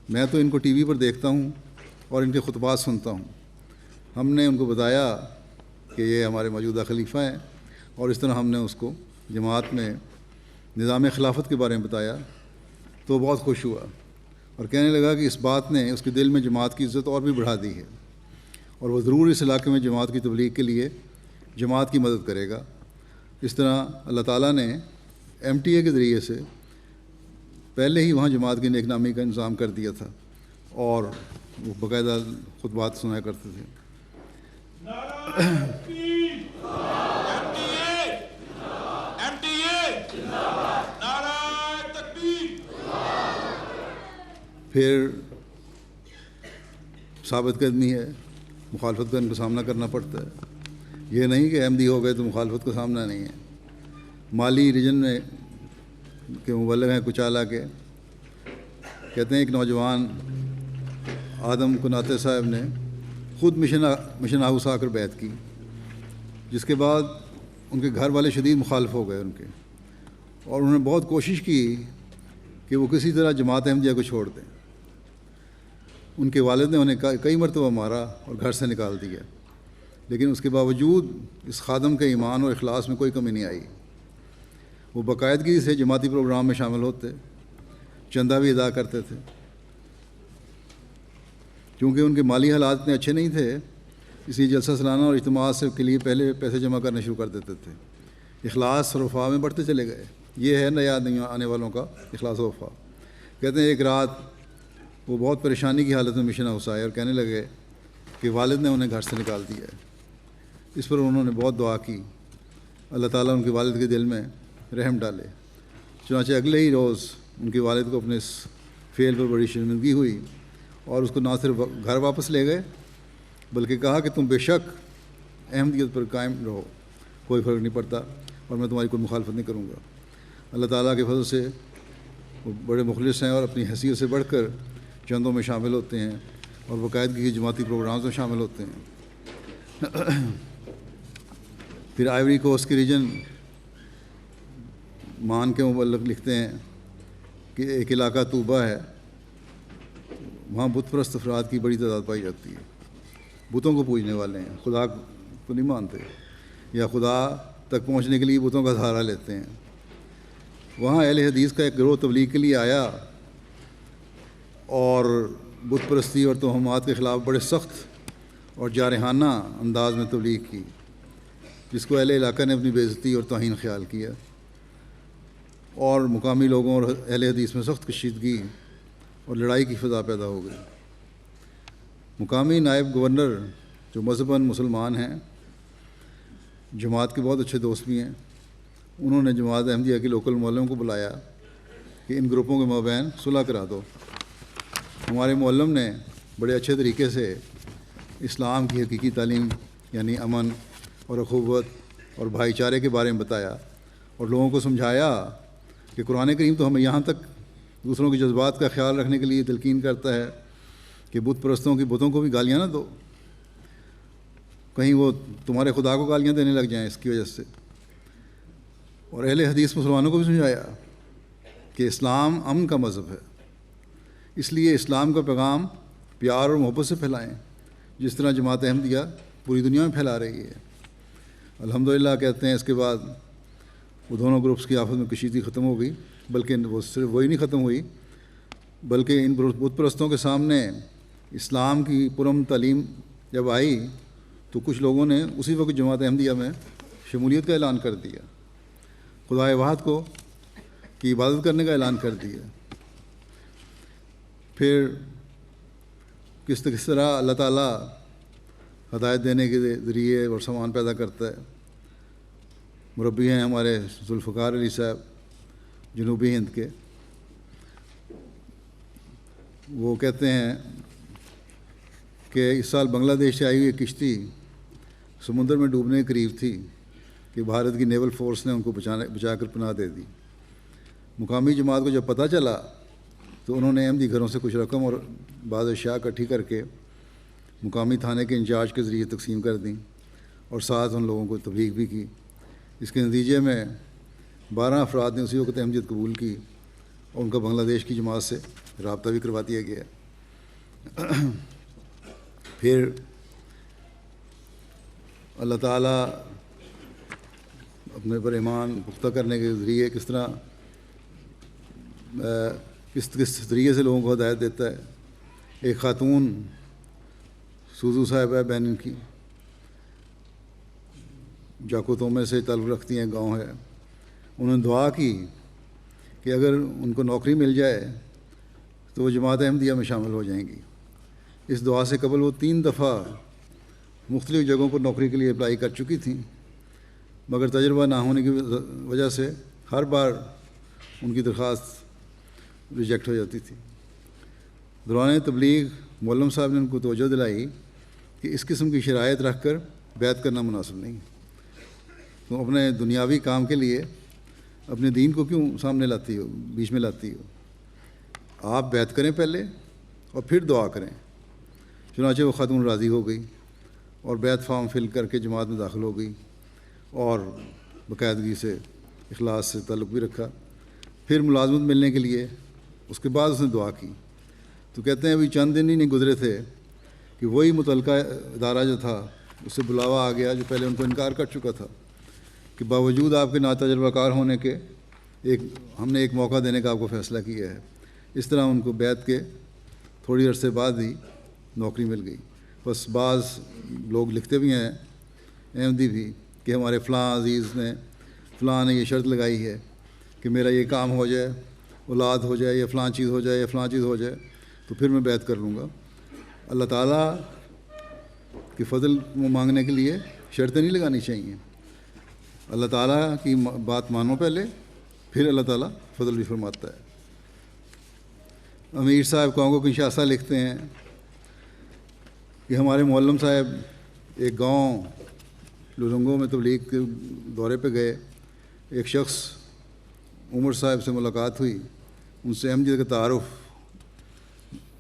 میں تو ان کو ٹی وی پر دیکھتا ہوں اور ان کے خطبات سنتا ہوں. ہم نے ان کو بتایا کہ یہ ہمارے موجودہ خلیفہ ہیں اور اس طرح ہم نے اس کو جماعت میں نظام خلافت کے بارے میں بتایا تو وہ بہت خوش ہوا اور کہنے لگا کہ اس بات نے اس کے دل میں جماعت کی عزت اور بھی بڑھا دی ہے اور وہ ضرور اس علاقے میں جماعت کی تبلیغ کے لیے جماعت کی مدد کرے گا. اس طرح اللہ تعالیٰ نے MTA کے ذریعے سے پہلے ہی وہاں جماعت کی نیک نامی کا انتظام کر دیا تھا اور وہ باقاعدہ خطبات سنایا کرتے تھے. پھر ثابت قدمی ہے، مخالفت کا ان کو سامنا کرنا پڑتا ہے. یہ نہیں کہ احمدی ہو گئے تو مخالفت کا سامنا نہیں ہے. مالی ریجن میں کے مبلغ ہیں کچالا کے، کہتے ہیں ایک نوجوان آدم کناتے صاحب نے خود مشن ہاؤس آ کر بیعت کی، جس کے بعد ان کے گھر والے شدید مخالف ہو گئے ان کے، اور انہوں نے بہت کوشش کی کہ وہ کسی طرح جماعت احمدیہ کو چھوڑ دیں. ان کے والد نے انہیں کئی مرتبہ مارا اور گھر سے نکال دیا، لیکن اس کے باوجود اس خادم کے ایمان اور اخلاص میں کوئی کمی نہیں آئی. وہ باقاعدگی سے جماعتی پروگرام میں شامل ہوتے، چندہ بھی ادا کرتے تھے. کیونکہ ان کے مالی حالات اتنے اچھے نہیں تھے، اس لیے جلسہ سالانہ اور اجتماعات سے کے لیے پہلے پیسے جمع کرنا شروع کر دیتے تھے. اخلاص اور وفا میں بڑھتے چلے گئے. یہ ہے نیا آنے والوں کا اخلاص و وفا. کہتے ہیں ایک رات وہ بہت پریشانی کی حالت میں مشن ہاؤس آئے اور کہنے لگے کہ والد نے انہیں گھر سے نکال دیا ہے. اس پر انہوں نے بہت دعا کی، اللہ تعالیٰ ان کے والد کے دل میں رحم ڈالے. چنانچہ اگلے ہی روز ان کے والد کو اپنے اس فعل پر بڑی شرمندگی ہوئی اور اس کو نہ صرف گھر واپس لے گئے بلکہ کہا کہ تم بے شک احمدیت پر قائم رہو، کوئی فرق نہیں پڑتا اور میں تمہاری کوئی مخالفت نہیں کروں گا. اللہ تعالیٰ کے فضل سے وہ بڑے مخلص ہیں اور اپنی حیثیت سے بڑھ کر چندوں میں شامل ہوتے ہیں اور باقاعدگی کی جماعتی پروگرامز میں شامل ہوتے ہیں. پھر آئیوری کوسٹ کے ریجن مان کے مبلغ لکھتے ہیں کہ ایک علاقہ طوبہ ہے، وہاں بت پرست افراد کی بڑی تعداد پائی جاتی ہے. بتوں کو پوجنے والے ہیں، خدا کو نہیں مانتے یا خدا تک پہنچنے کے لیے بتوں کا سہارا لیتے ہیں. وہاں اہل حدیث کا ایک گروہ تبلیغ کے لیے آیا اور بت پرستی اور توہمات کے خلاف بڑے سخت اور جارحانہ انداز میں تبلیغ کی، جس کو اہل علاقہ نے اپنی بے عزتی اور توہین خیال کیا اور مقامی لوگوں اور اہل حدیث میں سخت کشیدگی اور لڑائی کی فضا پیدا ہو گئی. مقامی نائب گورنر جو مذہباً مسلمان ہیں، جماعت کے بہت اچھے دوست بھی ہیں، انہوں نے جماعت احمدیہ کے لوکل معلم کو بلایا کہ ان گروپوں کے مابین صلح کرا دو. ہمارے معلم نے بڑے اچھے طریقے سے اسلام کی حقیقی تعلیم یعنی امن اور اخوت اور بھائی چارے کے بارے میں بتایا اور لوگوں کو سمجھایا کہ قرآن کریم تو ہمیں یہاں تک دوسروں کے جذبات کا خیال رکھنے کے لیے تلقین کرتا ہے کہ بت پرستوں کی بتوں کو بھی گالیاں نہ دو، کہیں وہ تمہارے خدا کو گالیاں دینے لگ جائیں اس کی وجہ سے. اور اہل حدیث مسلمانوں کو بھی سمجھایا کہ اسلام امن کا مذہب ہے، اس لیے اسلام کا پیغام پیار اور محبت سے پھیلائیں، جس طرح جماعت احمدیہ پوری دنیا میں پھیلا رہی ہے۔ الحمدللہ کہتے ہیں اس کے بعد وہ دونوں گروپس کی آپس میں کشیدگی ختم ہو گئی، بلکہ وہ صرف وہی نہیں ختم ہوئی، بلکہ ان بت پرستوں کے سامنے اسلام کی پرامن تعلیم جب آئی تو کچھ لوگوں نے اسی وقت جماعت احمدیہ میں شمولیت کا اعلان کر دیا، خدائے واحد کو کی عبادت کرنے کا اعلان کر دیا۔ پھر کس طرح اللہ تعالیٰ ہدایت دینے کے ذریعے اور سامان پیدا کرتا ہے۔ مربی ہیں ہمارے ذوالفقار علی صاحب جنوبی ہند کے، وہ کہتے ہیں کہ اس سال بنگلہ دیش سے آئی ہوئی کشتی سمندر میں ڈوبنے کے قریب تھی کہ بھارت کی نیول فورس نے ان کو بچا کر پناہ دے دی۔ مقامی جماعت کو جب پتہ چلا تو انہوں نے احمدی گھروں سے کچھ رقم اور بعض اشیاء اکٹھی کر کے مقامی تھانے کے انچارج کے ذریعے تقسیم کر دیں اور ساتھ ان لوگوں کو تبلیغ بھی کی۔ اس کے نتیجے میں 12 افراد نے اسی وقت احمدیت قبول کی اور ان کا بنگلہ دیش کی جماعت سے رابطہ بھی کروا دیا گیا۔ پھر اللہ تعالیٰ اپنے پر ایمان پختہ کرنے کے ذریعے کس طرح کس طریقے سے لوگوں کو ہدایت دیتا ہے۔ ایک خاتون سوزو صاحب ہے بینن کی، جاکو تومے سے تعلق رکھتی ہیں، گاؤں ہے، انہوں نے دعا کی کہ اگر ان کو نوکری مل جائے تو وہ جماعت احمدیہ میں شامل ہو جائیں گی۔ اس دعا سے قبل وہ 3 دفعہ مختلف جگہوں پر نوکری کے لیے اپلائی کر چکی تھیں، مگر تجربہ نہ ہونے کی وجہ سے ہر بار ان کی درخواست ریجیکٹ ہو جاتی تھی۔ دوران تبلیغ مولم صاحب نے ان کو توجہ دلائی کہ اس قسم کی شرائط رکھ کر بیعت کرنا مناسب نہیں، تم اپنے دنیاوی کام کے لیے اپنے دین کو کیوں سامنے لاتی ہو، بیچ میں لاتی ہو؟ آپ بیعت کریں پہلے اور پھر دعا کریں۔ چنانچہ وہ خاتون راضی ہو گئی اور بیعت فارم فل کر کے جماعت میں داخل ہو گئی اور باقاعدگی سے اخلاص سے تعلق بھی رکھا۔ پھر ملازمت ملنے کے لیے اس کے بعد اس نے دعا کی تو کہتے ہیں ابھی چند دن ہی نہیں گزرے تھے کہ وہی متعلقہ ادارہ جو تھا اس سے بلاوا آ گیا جو پہلے ان کو انکار کر چکا تھا کہ باوجود آپ کے ناتجربہ کار ہونے کے ہم نے ایک موقع دینے کا آپ کو فیصلہ کیا ہے۔ اس طرح ان کو بیعت کے تھوڑی عرصے بعد ہی نوکری مل گئی۔ بس بعض لوگ لکھتے بھی ہیں احمدی بھی کہ ہمارے فلاں عزیز نے فلاں نے یہ شرط لگائی ہے کہ میرا یہ کام ہو جائے، اولاد ہو جائے یا فلاں چیز ہو جائے یا فلاں چیز ہو جائے تو پھر میں بیعت کر لوں گا۔ اللہ تعالیٰ کے فضل مانگنے کے لیے شرطیں نہیں لگانی چاہیے۔ اللہ تعالیٰ کی بات مانو پہلے، پھر اللہ تعالیٰ فضل بھی فرماتا ہے۔ امیر صاحب کانگو کنشاسا لکھتے ہیں کہ ہمارے معلم صاحب ایک گاؤں لولنگو میں تبلیغ کے دورے پہ گئے، ایک شخص عمر صاحب سے ملاقات ہوئی، ان سے احمدیت کا تعارف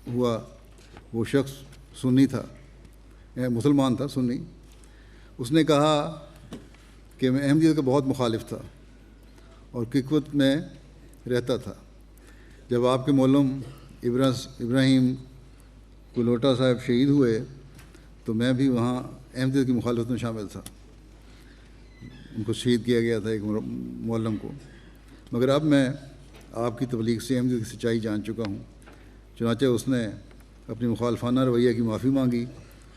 ہوا۔ وہ شخص سنی تھا، مسلمان تھا سنی۔ اس نے کہا کہ میں احمدیت کا بہت مخالف تھا اور ککوت میں رہتا تھا۔ جب آپ کے معلم ابراہیم کلوٹا صاحب شہید ہوئے تو میں بھی وہاں احمدیت کی مخالفت میں شامل تھا، ان کو شہید کیا گیا تھا ایک معلم کو، مگر اب میں آپ کی تبلیغ سے احمدیت کی سچائی جان چکا ہوں۔ چنانچہ اس نے اپنی مخالفانہ رویہ کی معافی مانگی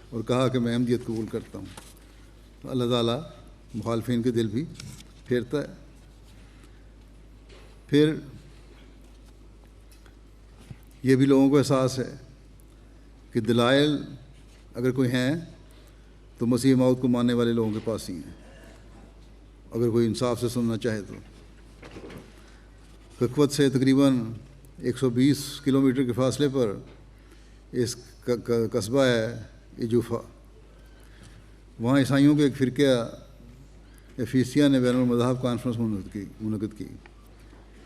اور کہا کہ میں احمدیت قبول کرتا ہوں۔ تو اللہ تعالیٰ مخالفین کے دل بھی پھیرتا ہے۔ پھر یہ بھی لوگوں کو احساس ہے کہ دلائل اگر کوئی ہیں تو مسیح موعود کو ماننے والے لوگوں کے پاس ہی ہیں، اگر کوئی انصاف سے سننا چاہے تو۔ ککوت سے تقریباً 120 کلومیٹر کے فاصلے پر اس قصبہ ہے ایجوفا، وہاں عیسائیوں کے ایک فرقہ ایفیسیا نے بین المذہب کانفرنس منعقد کی۔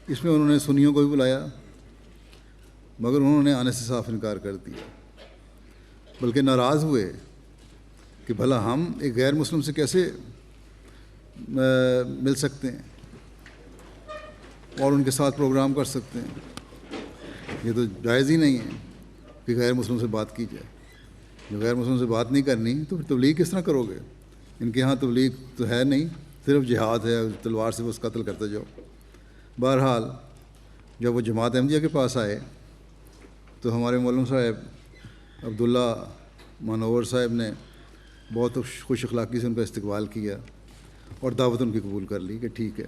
اس میں انہوں نے سنیوں کو بھی بلایا، مگر انہوں نے آنے سے صاف انکار کر دیا، بلکہ ناراض ہوئے کہ بھلا ہم ایک غیر مسلم سے کیسے مل سکتے ہیں اور ان کے ساتھ پروگرام کر سکتے ہیں، یہ تو جائز ہی نہیں ہے۔ کہ غیر مسلم سے بات کی جائے. جو غیر مسلم سے بات نہیں کرنی تو پھر تبلیغ کس طرح کرو گے؟ ان کے ہاں تبلیغ تو ہے نہیں، صرف جہاد ہے، تلوار سے بس قتل کرتے جاؤ. بہرحال جب وہ جماعت احمدیہ کے پاس آئے تو ہمارے مولم صاحب عبداللہ مانور صاحب نے بہت خوش اخلاقی سے ان کا استقبال کیا اور دعوت ان کی قبول کر لی کہ ٹھیک ہے.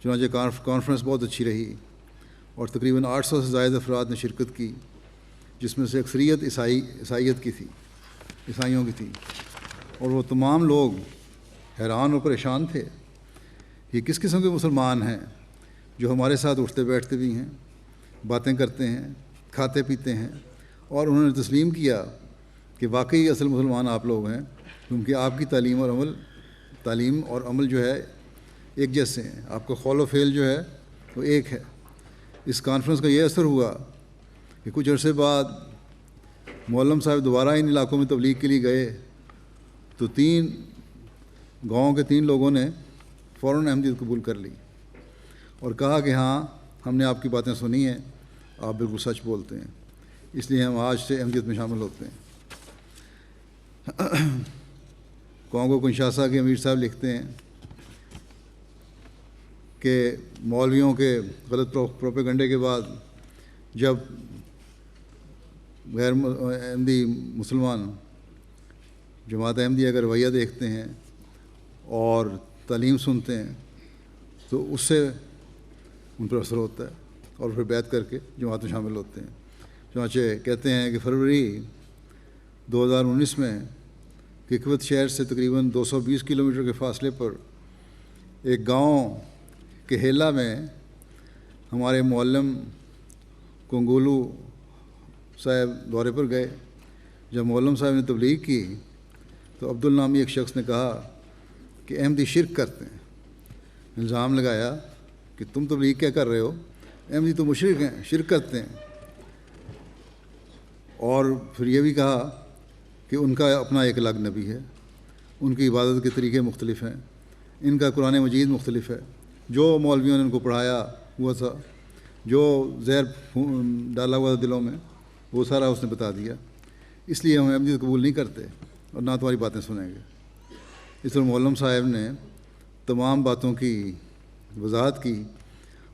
چنانچہ کانفرنس بہت اچھی رہی اور تقریباً 800 سے زائد افراد نے شرکت کی، جس میں سے اکثریت عیسائیت کی تھی، عیسائیوں کی تھی. اور وہ تمام لوگ حیران اور پریشان تھے کہ کس قسم کے مسلمان ہیں جو ہمارے ساتھ اٹھتے بیٹھتے بھی ہیں، باتیں کرتے ہیں، کھاتے پیتے ہیں. اور انہوں نے تسلیم کیا کہ واقعی اصل مسلمان آپ لوگ ہیں، کیونکہ آپ کی تعلیم اور عمل جو ہے ایک جیسے ہیں، آپ کا قول و فعل جو ہے وہ ایک ہے. اس کانفرنس کا یہ اثر ہوا کہ کچھ عرصے بعد مولم صاحب دوبارہ ان علاقوں میں تبلیغ کے لیے گئے تو 3 گاؤں کے 3 لوگوں نے فوراً احمدیت قبول کر لی اور کہا کہ ہاں ہم نے آپ کی باتیں سنی ہیں، آپ بالکل سچ بولتے ہیں، اس لیے ہم آج سے احمدیت میں شامل ہوتے ہیں. کانگو کنشاسا کے امیر صاحب لکھتے ہیں کہ مولویوں کے غلط پروپیگنڈے کے بعد جب غیر احمدی مسلمان جماعت احمدیہ کا رویہ دیکھتے ہیں اور تعلیم سنتے ہیں تو اس سے ان پر اثر ہوتا ہے اور پھر بیعت کر کے جماعت میں شامل ہوتے ہیں. چنانچہ کہتے ہیں کہ فروری 2019 میں ککوت شہر سے تقریباً 220 کلومیٹر کے فاصلے پر ایک گاؤں کے ہیلا میں ہمارے معلم کنگولو صاحب دورے پر گئے. جب معلم صاحب نے تبلیغ کی تو عبد النامی ایک شخص نے کہا کہ احمدی شرک کرتے ہیں. الزام لگایا کہ تم تبلیغ کیا کر رہے ہو، احمدی تو مشرک ہیں، شرک کرتے ہیں. اور پھر یہ بھی کہا کہ ان کا اپنا ایک الگ نبی ہے، ان کی عبادت کے طریقے مختلف ہیں، ان کا قرآن مجید مختلف ہے، جو مولویوں نے ان کو پڑھایا ہوا تھا، جو زہر ڈالا ہوا تھا دلوں میں، وہ سارا اس نے بتا دیا، اس لیے ہم احمدیت قبول نہیں کرتے اور نہ تمہاری باتیں سنیں گے. اس طرح مولم صاحب نے تمام باتوں کی وضاحت کی،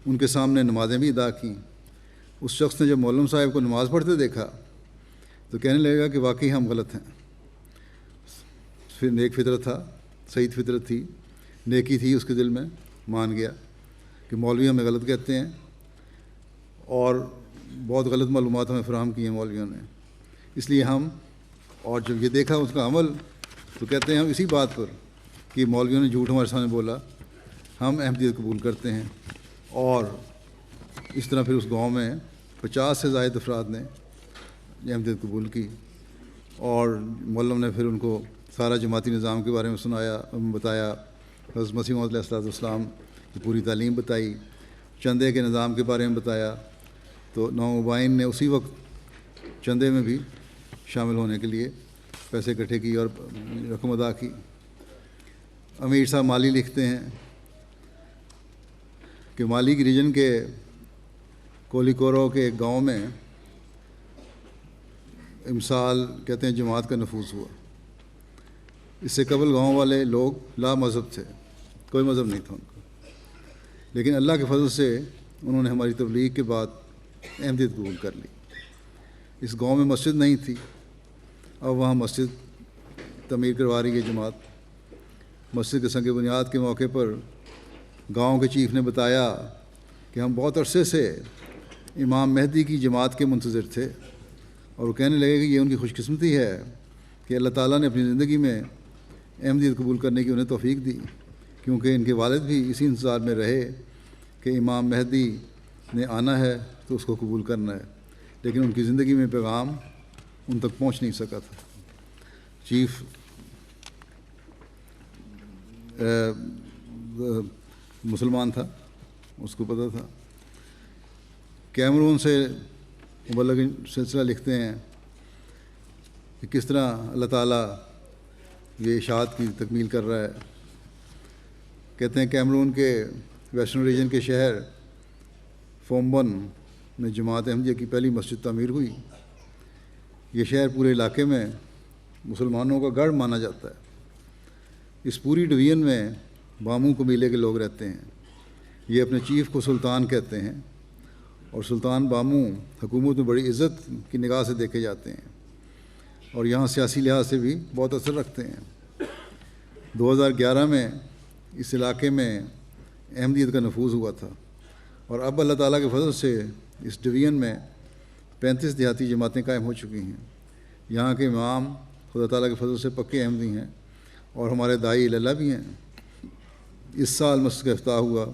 ان کے سامنے نمازیں بھی ادا کیں. اس شخص نے جب مولم صاحب کو نماز پڑھتے دیکھا تو کہنے لگا کہ واقعی ہم غلط ہیں. پھر نیک فطرت تھا، سعید فطرت تھی، نیکی تھی اس کے دل میں، مان گیا کہ مولوی ہمیں غلط کہتے ہیں اور بہت غلط معلومات ہمیں فراہم کی ہیں مولویوں نے، اس لیے ہم، اور جب یہ دیکھا اس کا عمل تو کہتے ہیں ہم اسی بات پر کہ مولویوں نے جھوٹ ہمارے سامنے بولا، ہم احمدیت قبول کرتے ہیں. اور اس طرح پھر اس گاؤں میں 50 سے زائد افراد نے احمدیت قبول کی اور مولم نے پھر ان کو سارا جماعتی نظام کے بارے میں بتایا، حضرت مسیح موعود علیہ السلام کی پوری تعلیم بتائی، چندے کے نظام کے بارے میں بتایا. تو نومبائن نے اسی وقت چندے میں بھی شامل ہونے کے لیے پیسے اکٹھے کی اور رقم ادا کی. امیر صاحب مالی لکھتے ہیں کہ مالی کی ریجن کے کولیکورو کے ایک گاؤں میں امسال کہتے ہیں جماعت کا نفوذ ہوا. اس سے قبل گاؤں والے لوگ لا مذہب تھے، کوئی مذہب نہیں تھا ان کا، لیکن اللہ کے فضل سے انہوں نے ہماری تبلیغ کے بعد احمدیت قبول کر لی. اس گاؤں میں مسجد نہیں تھی، اب وہاں مسجد تعمیر کروا رہی ہے جماعت. مسجد کے سنگ بنیاد کے موقع پر گاؤں کے چیف نے بتایا کہ ہم بہت عرصے سے امام مہدی کی جماعت کے منتظر تھے، اور وہ کہنے لگے کہ یہ ان کی خوش قسمتی ہے کہ اللہ تعالیٰ نے اپنی زندگی میں احمدیت قبول کرنے کی انہیں توفیق دی، کیونکہ ان کے والد بھی اسی انتظار میں رہے کہ امام مہدی نے آنا ہے تو اس کو قبول کرنا ہے، لیکن ان کی زندگی میں پیغام ان تک پہنچ نہیں سکا تھا. چیف مسلمان تھا، اس کو پتہ تھا. کیمرون سے مبلغ سلسلہ لکھتے ہیں کہ کس طرح اللہ تعالیٰ یہ اشاعت کی تکمیل کر رہا ہے. کہتے ہیں کیمرون کے ویسٹرن ریجن کے شہر فومبن میں جماعت احمدیہ کی پہلی مسجد تعمیر ہوئی. یہ شہر پورے علاقے میں مسلمانوں کا گڑھ مانا جاتا ہے۔ اس پوری ڈویژن میں بامو قبیلے کے لوگ رہتے ہیں۔ یہ اپنے چیف کو سلطان کہتے ہیں، اور سلطان بامو حکومت میں بڑی عزت کی نگاہ سے دیکھے جاتے ہیں، اور یہاں سیاسی لحاظ سے بھی بہت اثر رکھتے ہیں۔ 2011 میں اس علاقے میں احمدیت کا نفوذ ہوا تھا، اور اب اللہ تعالیٰ کے فضل سے اس ڈویژن میں 35 دیہاتی جماعتیں قائم ہو چکی ہیں۔ یہاں کے امام خدا تعالیٰ کے فضل سے پکے احمدی ہیں، اور ہمارے داعی اللہ بھی ہیں۔ اس سال مسجد کا افتتاح ہوا۔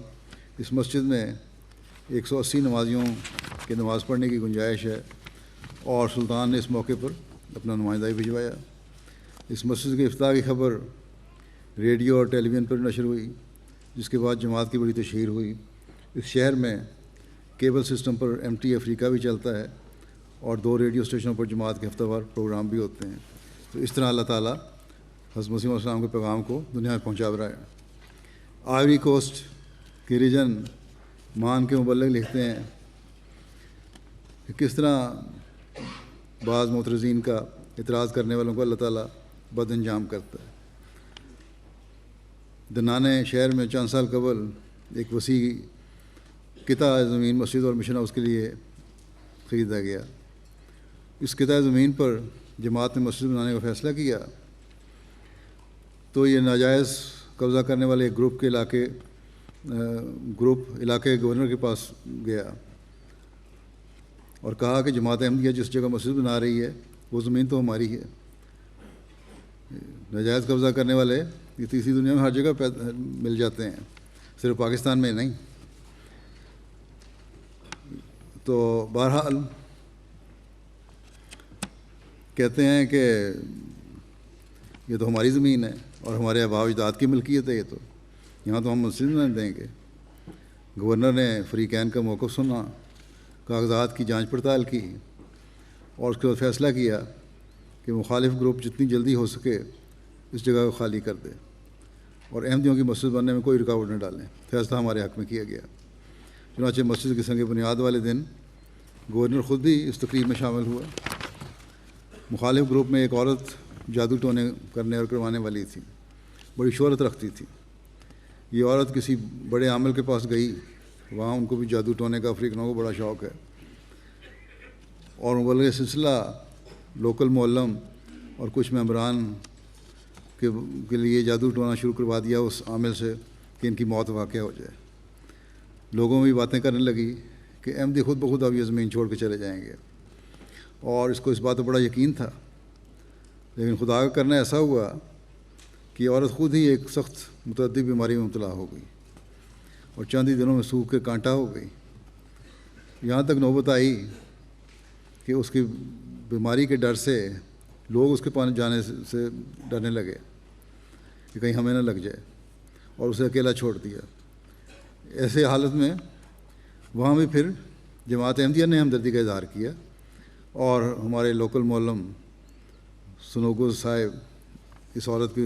اس مسجد میں 180 نمازیوں کے نماز پڑھنے کی گنجائش ہے، اور سلطان نے اس موقع پر اپنا نمائندہ بھی بھجوایا۔ اس مسجد کے افتتاح کی خبر ریڈیو اور ٹیلی ویژن پر نشر ہوئی، جس کے بعد جماعت کی بڑی تشہیر ہوئی۔ اس شہر میں کیبل سسٹم پر MT افریقہ بھی چلتا ہے، اور 2 ریڈیو اسٹیشنوں پر جماعت کے ہفتہ وار پروگرام بھی ہوتے ہیں۔ تو اس طرح اللہ تعالیٰ حضرت مسیح علیہ السلام کے پیغام کو دنیا میں پہنچا رہا ہے۔ آئیوری کوسٹ کے ریجن مان کے مبلغ لکھتے ہیں کہ کس طرح بعض معترضین کا اعتراض کرنے والوں کو اللہ تعالیٰ بد انجام کرتا ہے۔ دنانے شہر میں چند سال قبل ایک وسیع قطعہ زمین مسجد اور مشن ہاؤس کے لیے خریدا گیا۔ اس قطعہ زمین پر جماعت نے مسجد بنانے کا فیصلہ کیا، تو یہ ناجائز قبضہ کرنے والے ایک گروپ علاقے کے گورنر کے پاس گیا اور کہا کہ جماعت احمدیہ جس جگہ مسجد بنا رہی ہے وہ زمین تو ہماری ہے۔ ناجائز قبضہ کرنے والے یہ تیسری دنیا میں ہر جگہ مل جاتے ہیں، صرف پاکستان میں نہیں۔ تو بہرحال کہتے ہیں کہ یہ تو ہماری زمین ہے اور ہمارے آباء و اجداد کی ملکیت ہے، یہ تو یہاں تو ہم مسجد بنا دیں گے۔ گورنر نے فریقین کا موقف سنا، کاغذات کی جانچ پڑتال کی، اور اس کے بعد فیصلہ کیا کہ مخالف گروپ جتنی جلدی ہو سکے اس جگہ کو خالی کر دے اور احمدیوں کی مسجد بننے میں کوئی رکاوٹ نہ ڈالیں۔ فیصلہ ہمارے حق میں کیا گیا۔ چنانچہ مسجد کی سنگ بنیاد والے دن گورنر خود بھی اس تقریب میں شامل ہوا۔ مخالف گروپ میں ایک عورت جادو ٹونے کرنے اور کروانے والی تھی، بڑی شہرت رکھتی تھی۔ یہ عورت کسی بڑے عامل کے پاس گئی، وہاں ان کو بھی جادو ٹونے کا افریقنوں کو بڑا شوق ہے، اور مبلغ سلسلہ لوکل معلم اور کچھ ممبران کے لیے جادو ٹونا شروع کروا دیا اس عامل سے کہ ان کی موت واقع ہو جائے۔ لوگوں میں بھی باتیں کرنے لگی کہ احمدی خود بخود اب یہ زمین چھوڑ کے چلے جائیں گے، اور اس کو اس بات پر بڑا یقین تھا۔ لیکن خدا کا کرنا ایسا ہوا کہ یہ عورت خود ہی ایک سخت متعدی بیماری میں مبتلا ہو گئی، اور چند ہی دنوں میں سوکھ کے کانٹا ہو گئی۔ یہاں تک نوبت آئی کہ اس کی بیماری کے ڈر سے لوگ اس کے پاس جانے سے ڈرنے لگے کہ کہیں ہمیں نہ لگ جائے، اور اسے اکیلا چھوڑ دیا۔ ایسے حالت میں وہاں بھی پھر جماعت احمدیہ نے ہمدردی کا اظہار کیا، اور ہمارے لوکل معلم سنوگوز صاحب اس عورت کی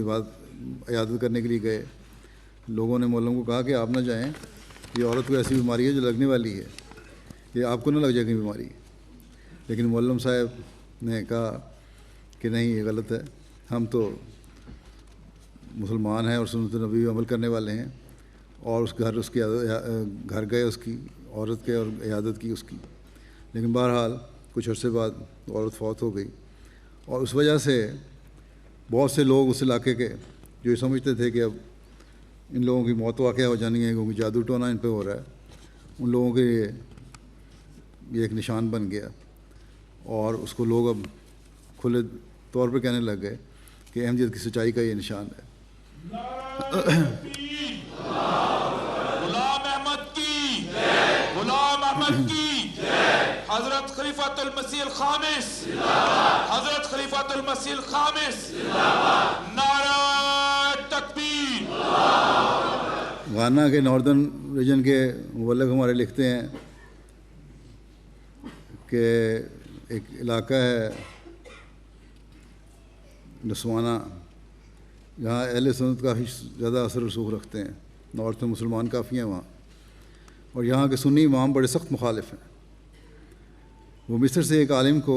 عیادت کرنے کے لیے گئے۔ لوگوں نے معلم کو کہا کہ آپ نہ جائیں، یہ عورت کو ایسی بیماری ہے جو لگنے والی ہے، یہ آپ کو نہ لگ جائے گی بیماری۔ لیکن معلم صاحب نے کہا کہ نہیں، یہ غلط ہے، ہم تو مسلمان ہیں اور سنت نبی عمل کرنے والے ہیں، اور اس کے گھر گئے اس کی عورت کے اور عیادت کی اس کی۔ لیکن بہرحال کچھ عرصے بعد عورت فوت ہو گئی، اور اس وجہ سے بہت سے لوگ اس علاقے کے جو یہ سمجھتے تھے کہ اب ان لوگوں کی موت واقع ہو جانی ہے کیونکہ جادو ٹونا ان پہ ہو رہا ہے، ان لوگوں کے لیے یہ ایک نشان بن گیا، اور اس کو لوگ اب کھلے طور پہ کہنے لگ گئے کہ احمدیت کی سچائی کا یہ نشان ہے۔ غلام احمد کی، غلام احمد کی، حضرت خلیفۃ المسیح الخامس، حضرت خلیفۃ المسیح الخامس، نعرہ تکبیر۔ گانا کے ناردرن ریجن کے مبلغ ہمارے لکھتے ہیں کہ ایک علاقہ ہے نسوانا، جہاں اہل سنت کافی زیادہ اثر رسوخ رکھتے ہیں، نارتھ میں مسلمان کافی ہیں وہاں، اور یہاں کے سنی امام بڑے سخت مخالف ہیں۔ وہ مصر سے ایک عالم کو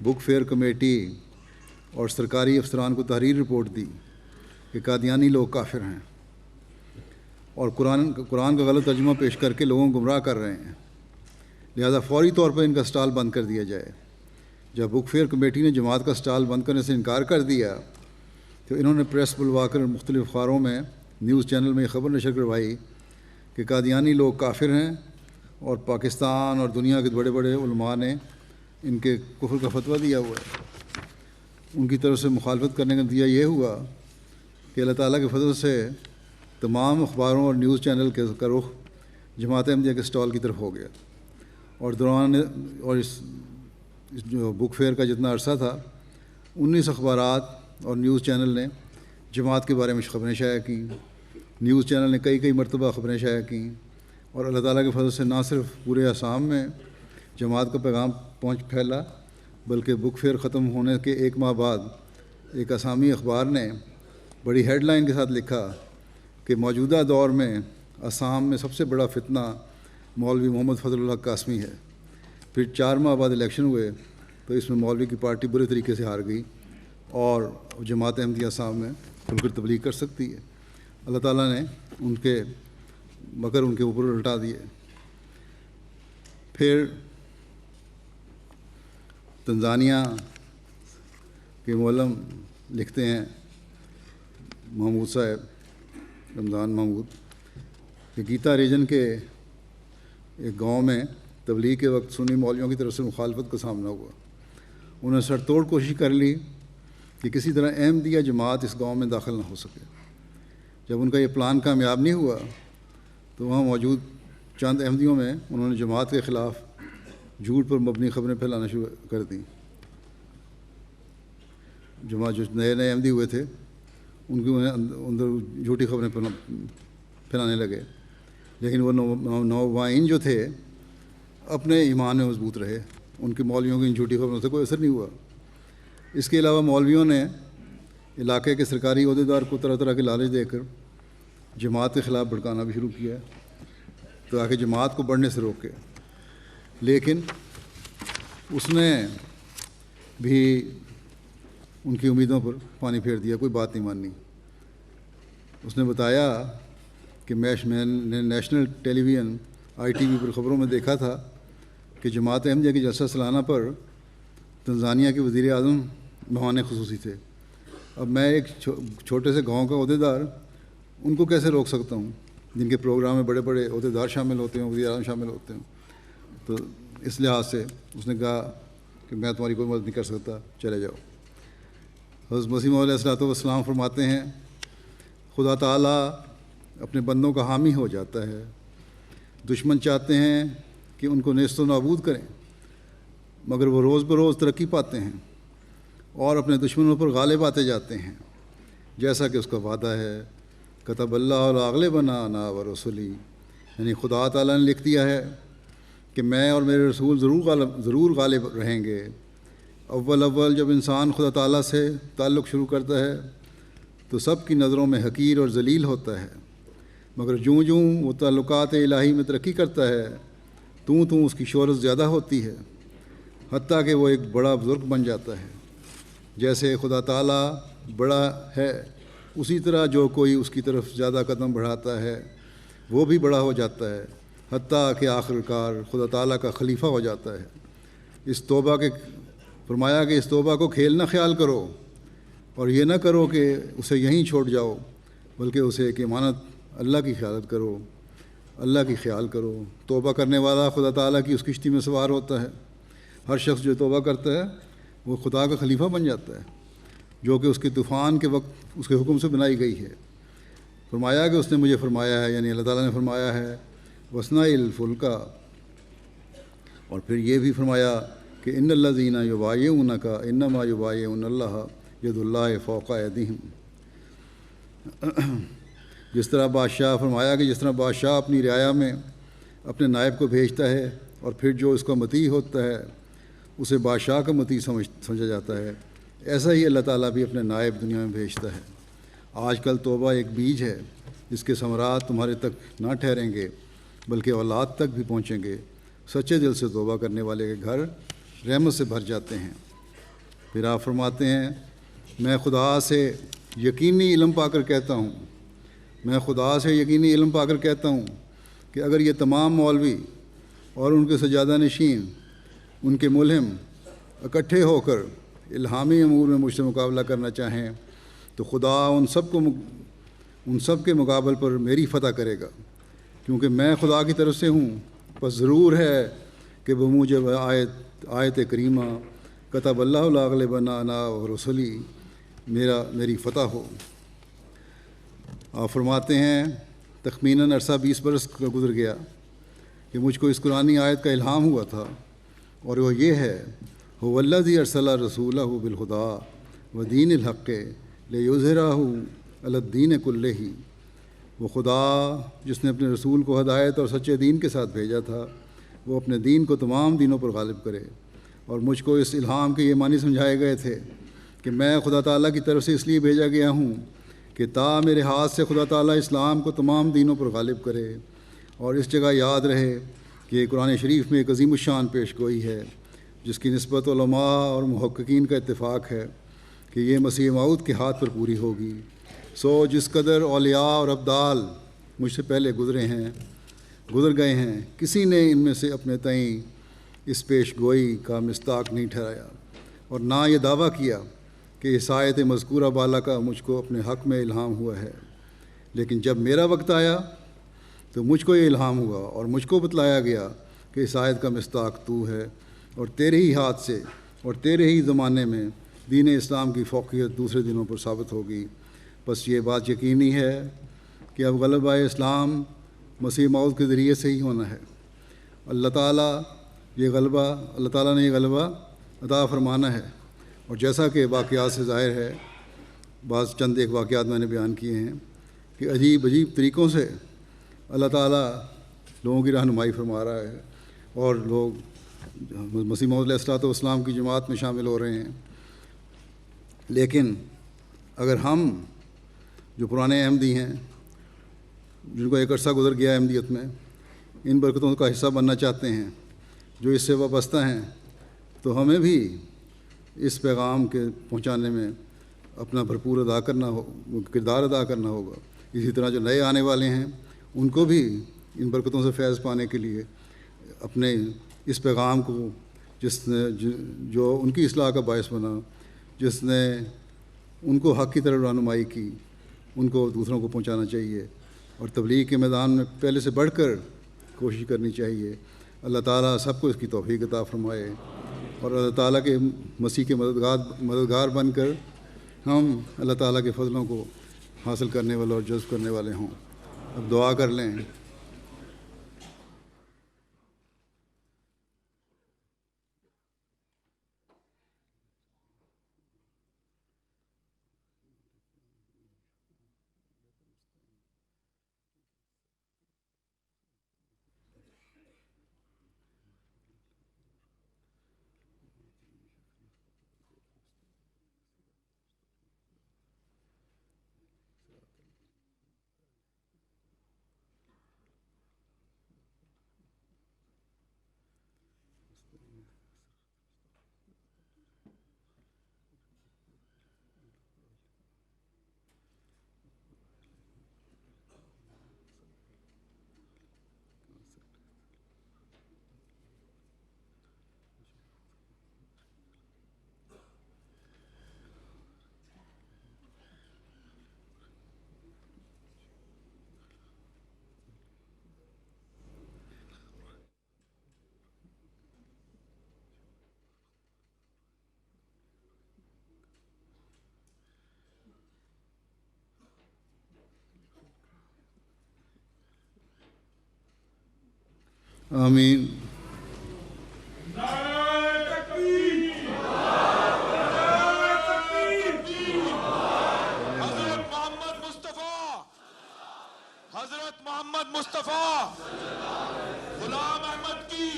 بک فیئر کمیٹی اور سرکاری افسران کو تحریر رپورٹ دی کہ قادیانی لوگ کافر ہیں اور قرآن کا غلط ترجمہ پیش کر کے لوگوں کو گمراہ کر رہے ہیں، لہذا فوری طور پر ان کا اسٹال بند کر دیا جائے۔ جب بک فیئر کمیٹی نے جماعت کا اسٹال بند کرنے سے انکار کر دیا تو انہوں نے پریس بلوا کر مختلف اخباروں میں، نیوز چینل میں یہ خبر نشر کروائی کہ قادیانی لوگ کافر ہیں اور پاکستان اور دنیا کے بڑے بڑے علماء نے ان کے کفر کا فتویٰ دیا ہوا ہے۔ ان کی طرف سے مخالفت کرنے کا نتیجہ یہ ہوا کہ اللہ تعالیٰ کے فضل سے تمام اخباروں اور نیوز چینل کا رخ جماعت احمدیہ کے اسٹال کی طرف ہو گیا، اور اس جو بک فیئر کا جتنا عرصہ تھا 19 اخبارات اور نیوز چینل نے جماعت کے بارے میں خبریں شائع کیں۔ نیوز چینل نے کئی مرتبہ خبریں شائع کیں، اور اللہ تعالیٰ کے فضل سے نہ صرف پورے آسام میں جماعت کا پیغام پھیلا، بلکہ بک فیئر ختم ہونے کے 1 ماہ بعد ایک آسامی اخبار نے بڑی ہیڈ لائن کے ساتھ لکھا کہ موجودہ دور میں آسام میں سب سے بڑا فتنہ مولوی محمد فضل الحق قاسمی ہے۔ پھر 4 ماہ بعد الیکشن ہوئے تو اس میں مولوی کی پارٹی برے طریقے سے ہار گئی اور جماعت احمدیہ آسام میں کھل کر تبلیغ کر سکتی ہے۔ اللہ تعالیٰ نے ان کے مگر ان کے اوپر الٹا دیے۔ پھر تنزانیہ کے معلم لکھتے ہیں محمود صاحب، رمضان محمود، کہ گیتا ریجن کے ایک گاؤں میں تبلیغ کے وقت سنی مولویوں کی طرف سے مخالفت کا سامنا ہوا۔ انہوں نے سر توڑ کوشش کر لی کہ کسی طرح احمدیہ جماعت اس گاؤں میں داخل نہ ہو سکے۔ جب ان کا یہ پلان کامیاب نہیں ہوا تو وہاں موجود چند احمدیوں میں انہوں نے جماعت کے خلاف جھوٹ پر مبنی خبریں پھیلانا شروع کر دیں۔ جو نئے احمدی ہوئے تھے ان کے اندر جھوٹی خبریں پھیلانے لگے، لیکن وہ نوآئین جو تھے اپنے ایمان میں مضبوط رہے، ان کے مولویوں کی ان جھوٹی خبروں سے کوئی اثر نہیں ہوا۔ اس کے علاوہ مولویوں نے علاقے کے سرکاری عہدیدار کو طرح طرح کے لالچ دے کر جماعت کے خلاف بھڑکانا بھی شروع کیا تاکہ جماعت کو بڑھنے سے روکے، لیکن اس نے بھی ان کی امیدوں پر پانی پھیر دیا، کوئی بات نہیں مانی۔ اس نے بتایا کہ میں نے نیشنل ٹیلی ویژن ITV پر خبروں میں دیکھا تھا کہ جماعت احمدیہ کی جلسہ سالانہ پر تنزانیہ کے وزیر اعظم مہمان خصوصی تھے۔ اب میں ایک چھوٹے سے گاؤں کا عہدیدار ان کو کیسے روک سکتا ہوں جن کے پروگرام میں بڑے بڑے عہدیدار شامل ہوتے ہیں، وزیر اعظم شامل ہوتے ہیں۔ تو اس لحاظ سے اس نے کہا کہ میں تمہاری کوئی مدد نہیں کر سکتا، چلے جاؤ۔ حضرت مسیح موعود علیہ الصلوۃ والسلام فرماتے ہیں خدا تعالیٰ اپنے بندوں کا حامی ہو جاتا ہے، دشمن چاہتے ہیں کہ ان کو نیست و نابود کریں مگر وہ روز بروز ترقی پاتے ہیں اور اپنے دشمنوں پر غالب آتے جاتے ہیں، جیسا کہ اس کا وعدہ ہے کتب اللہ لاغلبنا انا ورسلی، یعنی خدا تعالیٰ نے لکھ دیا ہے کہ میں اور میرے رسول ضرور غالب رہیں گے۔ اول جب انسان خدا تعالیٰ سے تعلق شروع کرتا ہے تو سب کی نظروں میں حقیر اور ذلیل ہوتا ہے، مگر جوں جوں وہ تعلقات الہی میں ترقی کرتا ہے توں اس کی شہرت زیادہ ہوتی ہے، حتیٰ کہ وہ ایک بڑا بزرگ بن جاتا ہے۔ جیسے خدا تعالیٰ بڑا ہے اسی طرح جو کوئی اس کی طرف زیادہ قدم بڑھاتا ہے وہ بھی بڑا ہو جاتا ہے، حتیٰ کہ آخر کار خدا تعالیٰ کا خلیفہ ہو جاتا ہے۔ اس توبہ کے فرمایا کہ اس توبہ کو کھیل نہ خیال کرو اور یہ نہ کرو کہ اسے یہیں چھوڑ جاؤ، بلکہ اسے ایک امانت اللہ کی خیالت کرو، اللہ کی خیال کرو۔ توبہ کرنے والا خدا تعالیٰ کی اس کشتی میں سوار ہوتا ہے۔ ہر شخص جو توبہ کرتا ہے وہ خدا کا خلیفہ بن جاتا ہے، جو کہ اس کے طوفان کے وقت اس کے حکم سے بنائی گئی ہے۔ فرمایا کہ اس نے مجھے فرمایا ہے، یعنی اللہ تعالیٰ نے فرمایا ہے وصنع الفلکا، اور پھر یہ بھی فرمایا کہ ان الذین یبایعونک انما یبایعون اللہ ید اللہ فوق ایدیہم۔ جس طرح بادشاہ فرمایا کہ جس طرح بادشاہ اپنی رعایا میں اپنے نائب کو بھیجتا ہے اور پھر جو اس کا مطیع ہوتا ہے اسے بادشاہ کا مطیع سمجھا جاتا ہے، ایسا ہی اللہ تعالیٰ بھی اپنے نائب دنیا میں بھیجتا ہے۔ آج کل توبہ ایک بیج ہے جس کے ثمرات تمہارے تک نہ ٹھہریں گے بلکہ اولاد تک بھی پہنچیں گے۔ سچے دل سے توبہ کرنے والے کے گھر رحمت سے بھر جاتے ہیں، پھر آپ فرماتے ہیں میں خدا سے یقینی علم پا کر کہتا ہوں، میں خدا سے یقینی علم پا کر کہتا ہوں کہ اگر یہ تمام مولوی اور ان کے سجادہ نشین، ان کے ملہم اکٹھے ہو کر الہامی امور میں مجھ سے مقابلہ کرنا چاہیں تو خدا ان سب کے مقابل پر میری فتح کرے گا، کیونکہ میں خدا کی طرف سے ہوں۔ پس ضرور ہے کہ بموجب آیت کریمہ کتب اللہ لاغلبن انا و رسلی میری فتح ہو۔ آپ فرماتے ہیں تخمیناً عرصہ 20 برس کا گزر گیا کہ مجھ کو اس قرآنی آیت کا الہام ہوا تھا، اور وہ یہ ہے هو الذی ارسل رسولہ بالہدی ودین الحق لیظہرہ علی الدین کلہ، وہ خدا جس نے اپنے رسول کو ہدایت اور سچے دین کے ساتھ بھیجا تھا، وہ اپنے دین کو تمام دینوں پر غالب کرے۔ اور مجھ کو اس الہام کے یہ معنی سمجھائے گئے تھے کہ میں خدا تعالیٰ کی طرف سے اس لیے بھیجا گیا ہوں کہ تا میرے ہاتھ سے خدا تعالیٰ اسلام کو تمام دینوں پر غالب کرے۔ اور اس جگہ یاد رہے کہ قرآن شریف میں ایک عظیم الشان پیش گوئی ہے جس کی نسبت علماء اور محققین کا اتفاق ہے کہ یہ مسیح موعود کے ہاتھ پر پوری ہوگی۔ جس قدر اولیاء اور ابدال مجھ سے پہلے گزر گئے ہیں، کسی نے ان میں سے اپنے تئیں اس پیش گوئی کا مصداق نہیں ٹھہرایا اور نہ یہ دعویٰ کیا کہ اس آیت مذکورہ بالا کا مجھ کو اپنے حق میں الہام ہوا ہے۔ لیکن جب میرا وقت آیا تو مجھ کو یہ الہام ہوا اور مجھ کو بتلایا گیا کہ اس آیت کا مصداق تو ہے، اور تیرے ہی ہاتھ سے اور تیرے ہی زمانے میں دین اسلام کی فوقیت دوسرے دنوں پر ثابت ہوگی۔ بس یہ بات یقینی ہے کہ اب غلبہ اسلام مسیح موعود کے ذریعے سے ہی ہونا ہے۔ اللہ تعالیٰ نے یہ غلبہ عطا فرمانا ہے، اور جیسا کہ واقعات سے ظاہر ہے، چند ایک واقعات میں نے بیان کیے ہیں کہ عجیب طریقوں سے اللہ تعالیٰ لوگوں کی رہنمائی فرما رہا ہے، اور لوگ مسیح موعود علیہ السلام کی جماعت میں شامل ہو رہے ہیں۔ لیکن اگر ہم جو پرانے احمدی ہیں، جن کو ایک عرصہ گزر گیا احمدیت میں، ان برکتوں کا حصہ بننا چاہتے ہیں جو اس سے وابستہ ہیں، تو ہمیں بھی اس پیغام کے پہنچانے میں اپنا بھرپور کردار ادا کرنا ہوگا۔ اسی طرح جو نئے آنے والے ہیں ان کو بھی ان برکتوں سے فیض پانے کے لیے اپنے اس پیغام کو جو ان کی اصلاح کا باعث بنا، جس نے ان کو حق کی طرف رہنمائی کی، ان کو دوسروں کو پہنچانا چاہیے، اور تبلیغ کے میدان میں پہلے سے بڑھ کر کوشش کرنی چاہیے۔ اللہ تعالیٰ سب کو اس کی توفیق عطا فرمائے، اور اللہ تعالیٰ کے مسیح کے مددگار بن کر ہم اللہ تعالیٰ کے فضلوں کو حاصل کرنے والے اور جذب کرنے والے ہوں۔ اب دعا کر لیں۔ آمین۔ حضرت محمد مصطفیٰ غلام احمد کی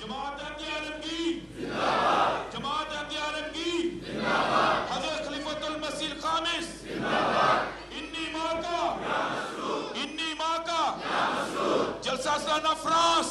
جماعت احمدیہ عالم کی جماعت احمدیہ عالم کی حضرت خلیفۃ المسیح الخامس انی ماں کا جلسہ سالانہ فرانس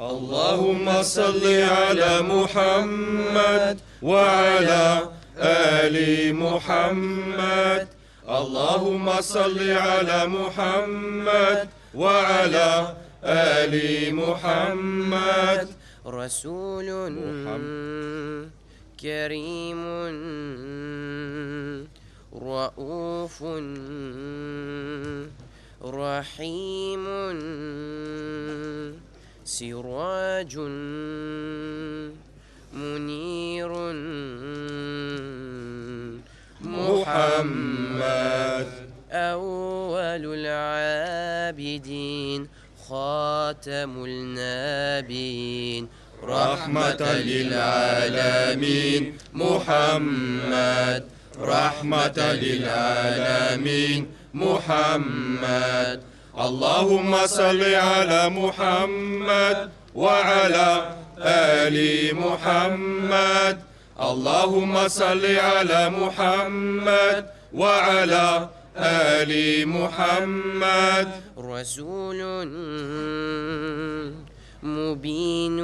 اللهم صل على محمد وعلى آل محمد. اللهم صل على محمد وعلى آل محمد. رسول كريم رؤوف رحيم سراج منير محمد. أول العابدين خاتم النبيين رحمة للعالمين محمد. رحمة للعالمين محمد. اللهم صل على محمد وعلى آل محمد. اللهم صل على محمد وعلى آل محمد. رسول مبين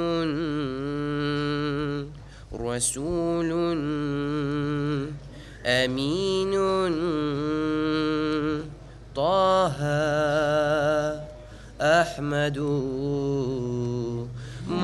رسول أمين طه أحمد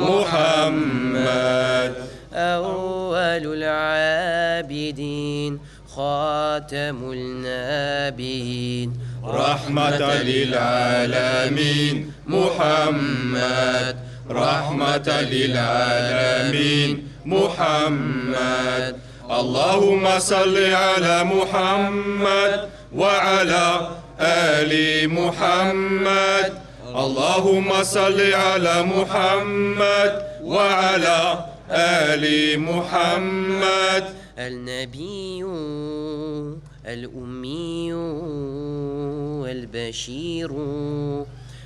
محمد. أول العابدين خاتم النبيين رحمة للعالمين محمد. رحمة للعالمين محمد. اللهم صل على محمد وعلى آل محمد. اللهم صل على محمد وعلى آل محمد. النبي الأمي البشير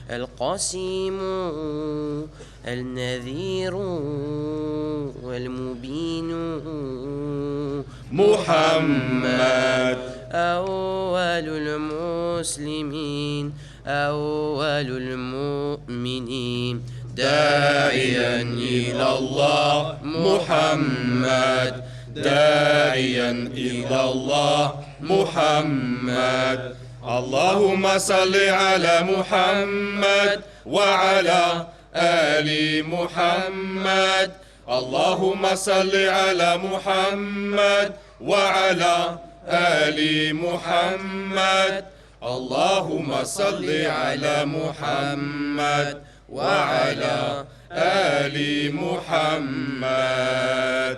القاسم النذير والمبين محمد. أول المسلمين أول المؤمنين داعيا إلى الله محمد. داعيا إلى الله محمد. اللهم صل على محمد وعلى آل محمد. اللهم صل على محمد وعلى آل محمد. اللهم صل على محمد وعلى آل محمد.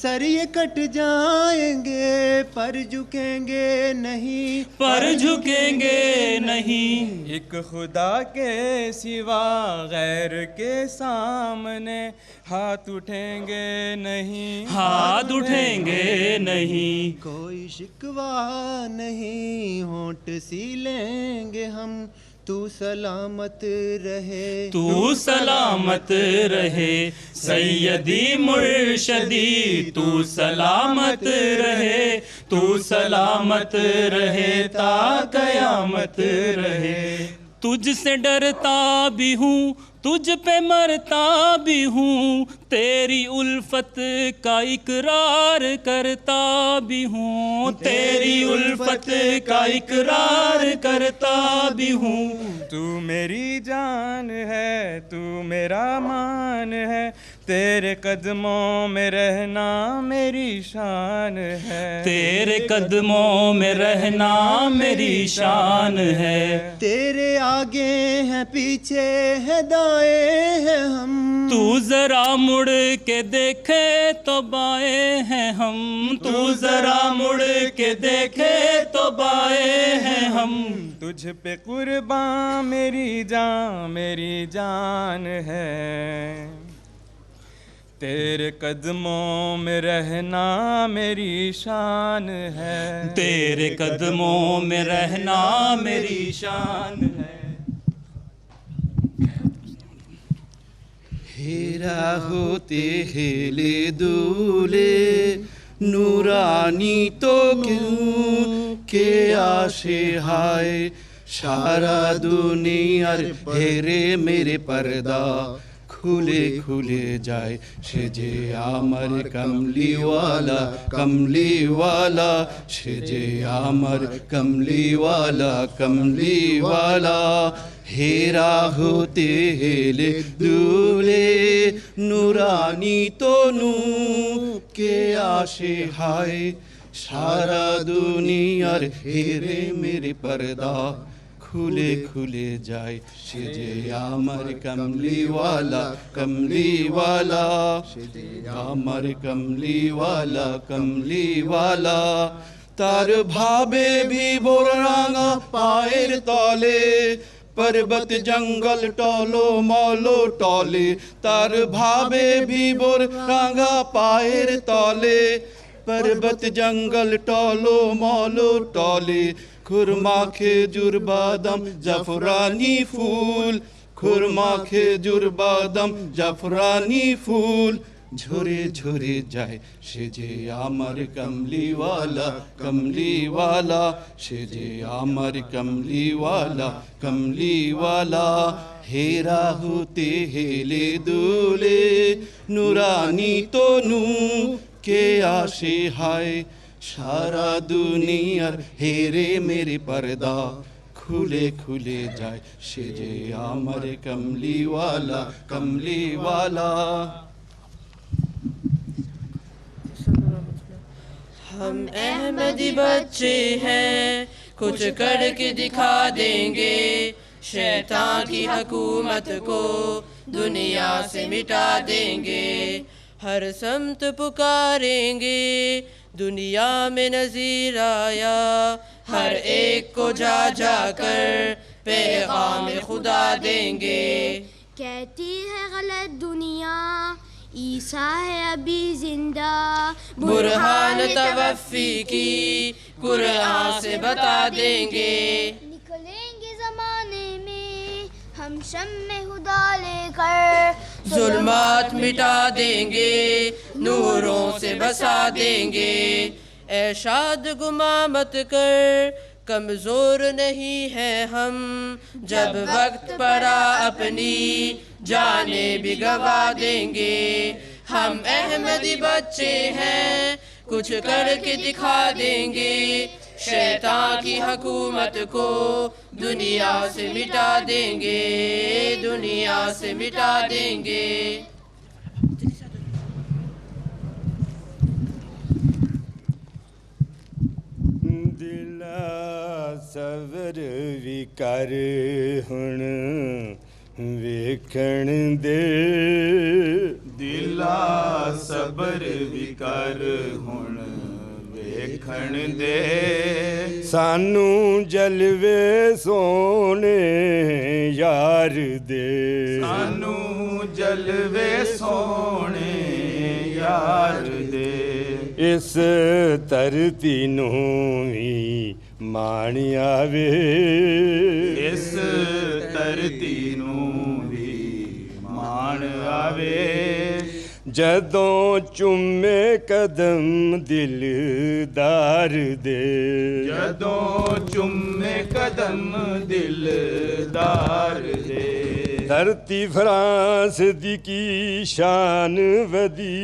سر یہ کٹ جائیں گے پر جھکیں گے نہیں، پر جھکیں گے نہیں، ایک خدا کے سوا غیر کے سامنے ہاتھ اٹھیں گے نہیں، ہاتھ اٹھیں گے نہیں، کوئی شکوہ نہیں ہونٹ سی لیں گے ہم، تو سلامت رہے، تو سلامت رہے، سیدی مرشدی تو سلامت رہے، تو سلامت رہے تا قیامت رہے۔ تجھ سے ڈرتا بھی ہوں، تجھ پہ مرتا بھی ہوں، تیری الفت کا اقرار کرتا بھی ہوں، تیری الفت کا اقرار کرتا بھی ہوں۔ تو میری جان ہے، تو میرا مان ہے، تیرے قدموں میں رہنا میری شان ہے، تیرے قدموں میں رہنا میری شان ہے۔ تیرے آگے ہیں پیچھے ہے دائیں ہیں ہم، تو ذرا مڑ کے دیکھے تو بائیں ہیں ہم، تو ذرا مڑ کے دیکھے تو بائیں ہیں ہم۔ تجھ پہ قرباں میری جان ہے، تیرے قدموں میں رہنا میری شان ہے، تیرے قدموں میں رہنا میری شان ہے۔ ہیرا ہوتے ہیلے دولے نورانی تو کیوں کہ آشے ہائے سارا دنیا ہیرے میرے پردہ کھلے کھلے جائے شجے آمر کملی والا کملی والا شجے آمر کملی والا کملی والا ہیرا ہوتے ہیلے دولے نورانی تو نو کے آشے ہائے سارا دنیا ہیرے میرے پردہ کھلے کھلے جائے شجے آمر کملی والا کملی والا شجے آمر کملی والا کملی والا تار بھابے بھی بورانگا پائر تالے پربت جنگل ٹولو مولو ٹولے تار بھابے بھی بورانگا پائر تالے پربت جنگل ٹولو مولو ٹولے خرما کھجور بادام زعفرانی پھول خرما کھجور بادام زعفرانی پھول جھرے جھرے جائے شجے آمر کملی والا کملی والا شجے آمر کملی والا کملی والا ہیرا ہوتے ہیلے دولے نورانی تو نو کے آشے ہائے سارا دنیا ہیرے میرے پردہ کھلے کھلے جائے شجے آمر کملی والا کملی والا۔ ہم احمدی بچے ہیں، کچھ کر کے دکھا دیں گے، شیطان کی حکومت کو دنیا سے مٹا دیں گے، ہر سمت پکاریں گے، دنیا میں نذیر آیا، ہر ایک کو جا جا کر پیغام خدا دیں گے۔ کہتی ہے غلط دنیا عیسیٰ ہے ابھی زندہ، برہان توفی کی قرآن سے بتا دیں گے، نکلیں گے زمانے میں ہم شمع خدا لے کر، ظلمات مٹا دیں گے، نوروں سے بسا دیں گے، ارشاد گماں مت کر کمزور نہیں ہیں ہم، جب وقت پڑا اپنی جانیں بھی گوا دیں گے، ہم احمدی بچے ہیں، کچھ کر کے دکھا دیں گے، شیطان کی حکومت کو دنیا سے مٹا دیں گے، دنیا سے مٹا دیں گے۔ صبر بھی کر ہن ویکھن دے، دلا ਸਬਰ ਵੀ ਕਰ ਹੁਣ ਵੇਖਣ ਦੇ ਸਾਨੂੰ ਜਲਵੇ ਸੋਹਣੇ ਯਾਰ ਦੇ ਸਾਨੂੰ ਜਲਵੇ ਸੋਹਣੇ ਯਾਰ ਦੇ ਇਸ ਧਰਤੀ ਨੂੰ ਵੀ ਮਾਣ ਆਵੇ ਇਸ ਧਰਤੀ ਨੂੰ ਵੀ ਮਾਣ ਆਵੇ ਜਦੋਂ ਚੁੰਮੇ ਕਦਮ ਦਿਲਦਾਰ ਦੇ ਜਦੋਂ ਚੁੰਮੇ ਕਦਮ ਦਿਲਦਾਰ ਦੇ ਧਰਤੀ ਫਰਾਂਸ ਦੀ ਕੀ ਸ਼ਾਨ ਵਧੀ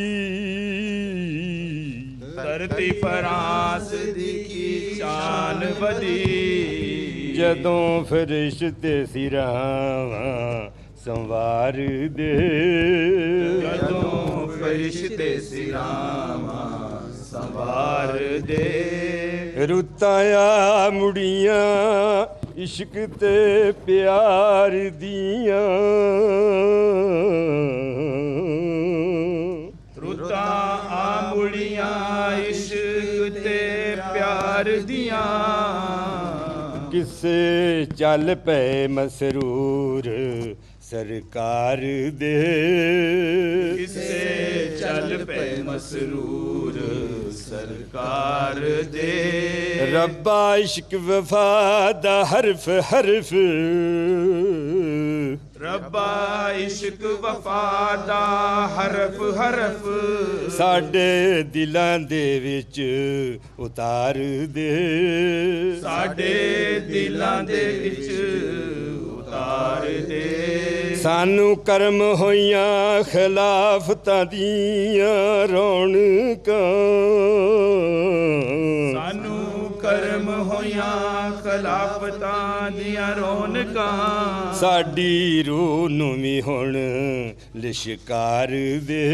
ਧਰਤੀ ਫਰਾਂਸ ਦੀ ਕੀ ਸ਼ਾਨ ਵਧੀ ਜਦੋਂ ਫਰਿਸ਼ਤੇ ਸਿਰਾਂ ਸੰਵਾਰ ਦੇ ਜਦੋਂ ਫਰਿਸ਼ਤੇ ਸਿਰਾਂ ਸੰਵਾਰ ਦੇ ਰੁੱਤਾਂ ਆ ਮੁੜੀਆਂ ਇਸ਼ਕ ਤੇ ਪਿਆਰ ਦੀਆਂ ਰੁੱਤਾਂ ਆ ਮੁੜੀਆਂ ਇਸ਼ਕ ਤੇ ਪਿਆਰ ਦੀਆਂ ਕਿਸੇ ਚੱਲ ਪਏ ਮਸਰੂਰ ਸਰਕਾਰ ਦੇ ਕਿਸੇ ਚੱਲ ਪਏ ਮਸਰੂਰ ਸਰਕਾਰ ਦੇ ਰੱਬਾ ਇਸ਼ਕ ਵਫਾ ਦਾ ਹਰਫ ਹਰਫ ਰੱਬਾ ਇਸ਼ਕ ਵਫਾ ਦਾ ਹਰਫ ਹਰਫ ਸਾਡੇ ਦਿਲਾਂ ਦੇ ਵਿੱਚ ਉਤਾਰ ਦੇ ਸਾਡੇ ਦਿਲਾਂ ਦੇ ਵਿੱਚ ਉਤਾਰ ਦੇ ਸਾਨੂੰ ਕਰਮ ਹੋਈਆਂ ਖਿਲਾਫਤਾਂ ਦੀਆਂ ਰੌਣਕਾਂ ਸਾਨੂੰ ਕਰਮ ਹੋਈਆਂ ਖਿਲਾਫਤਾਂ ਦੀਆਂ ਰੌਣਕਾਂ ਸਾਡੀ ਰੂਹ ਨੂੰ ਵੀ ਹੁਣ ਲਿਸ਼ਕਾਰ ਦੇ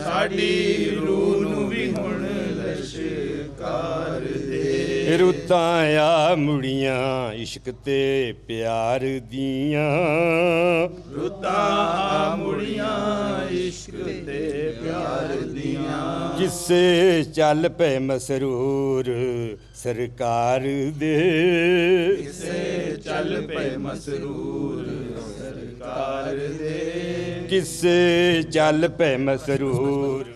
ਸਾਡੀ ਰੂਹ ਨੂੰ ਵੀ ਹੁਣ ਲਿਸ਼ਕਾਰ ਦੇ ਰੁੱਤਾਂ ਆ ਮੁੜੀਆਂ ਇਸ਼ਕ ਤੇ ਪਿਆਰ ਦੀਆਂ ਰੁੱਤਾਂ ਆ ਮੁੜੀਆਂ ਇਸ਼ਕ ਤੇ ਪਿਆਰ ਦੀਆਂ ਕਿਸੇ ਚੱਲ ਪਏ ਮਸਰੂਰ ਸਰਕਾਰ ਦੇ ਕਿਸੇ ਚੱਲ ਪਏ ਮਸਰੂਰ ਸਰਕਾਰ ਦੇ ਕਿਸੇ ਚੱਲ ਪਏ Masrur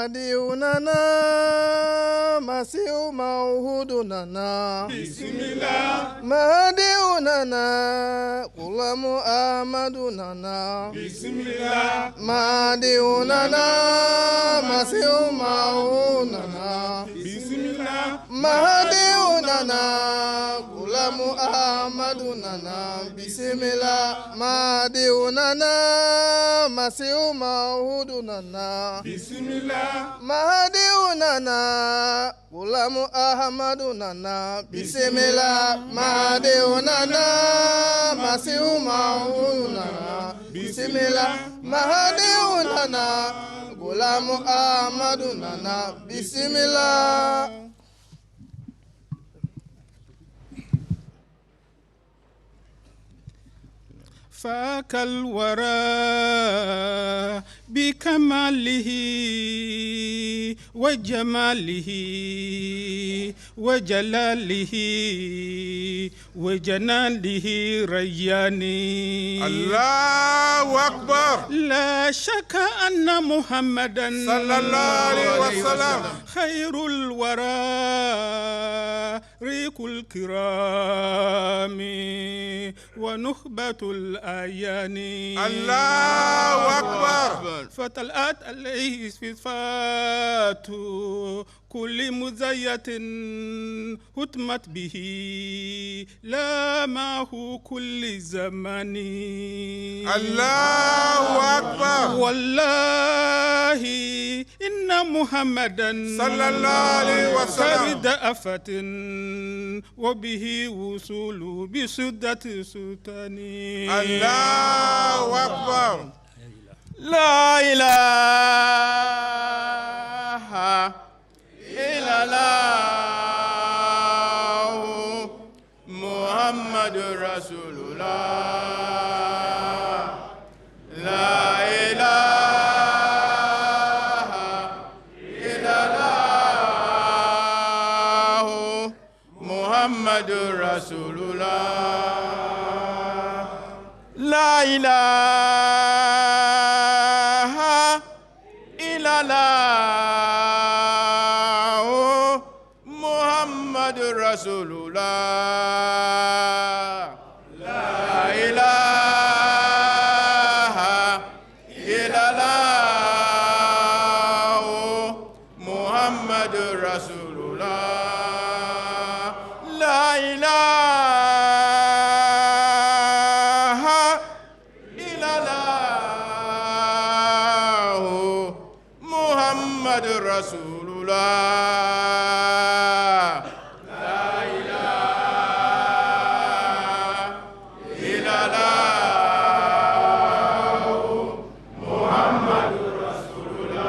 Mahdiunana Masihu Mauhudunana Bismillah. Mahdiunana Qulamu Ahmadunana Bismillah. Mahdiunana Masihu Mauhudunana Bismillah. Mahdiunana Qulamu Ahmadunana Bismillah. Mahdiunana Masihu Mauhudunana Bismillah. Mahdiunana Qulamu Ahmadunana Bismillah. Mahdiunana Masihu Mauhudunana Bismillah. Mahdiunana Qulamu Ahmadunana Bismillah. فاك الورى بكماله وجماله وجلاله وجناله رياني الله أكبر. لا شك أن محمدا صلى الله عليه وسلم خير الورى ريق الكرام ونخبة الأيان الله أكبر. فتلأت عليه صفات كل مزية هتمت به لا معه كل زمان الله أكبر. والله إن محمدا صلى الله عليه وسلم فرد أفة وبه وصول بسدة سلطاني الله أكبر. لا إله إلا الله محمد رسول الله. لا إله إلا الله محمد رسول الله. لا إله إلا الله محمد رسول الله. لا إله إلا الله محمد رسول الله. لا إله إلا الله محمد رسول الله. لا إله إلا الله محمد رسول الله.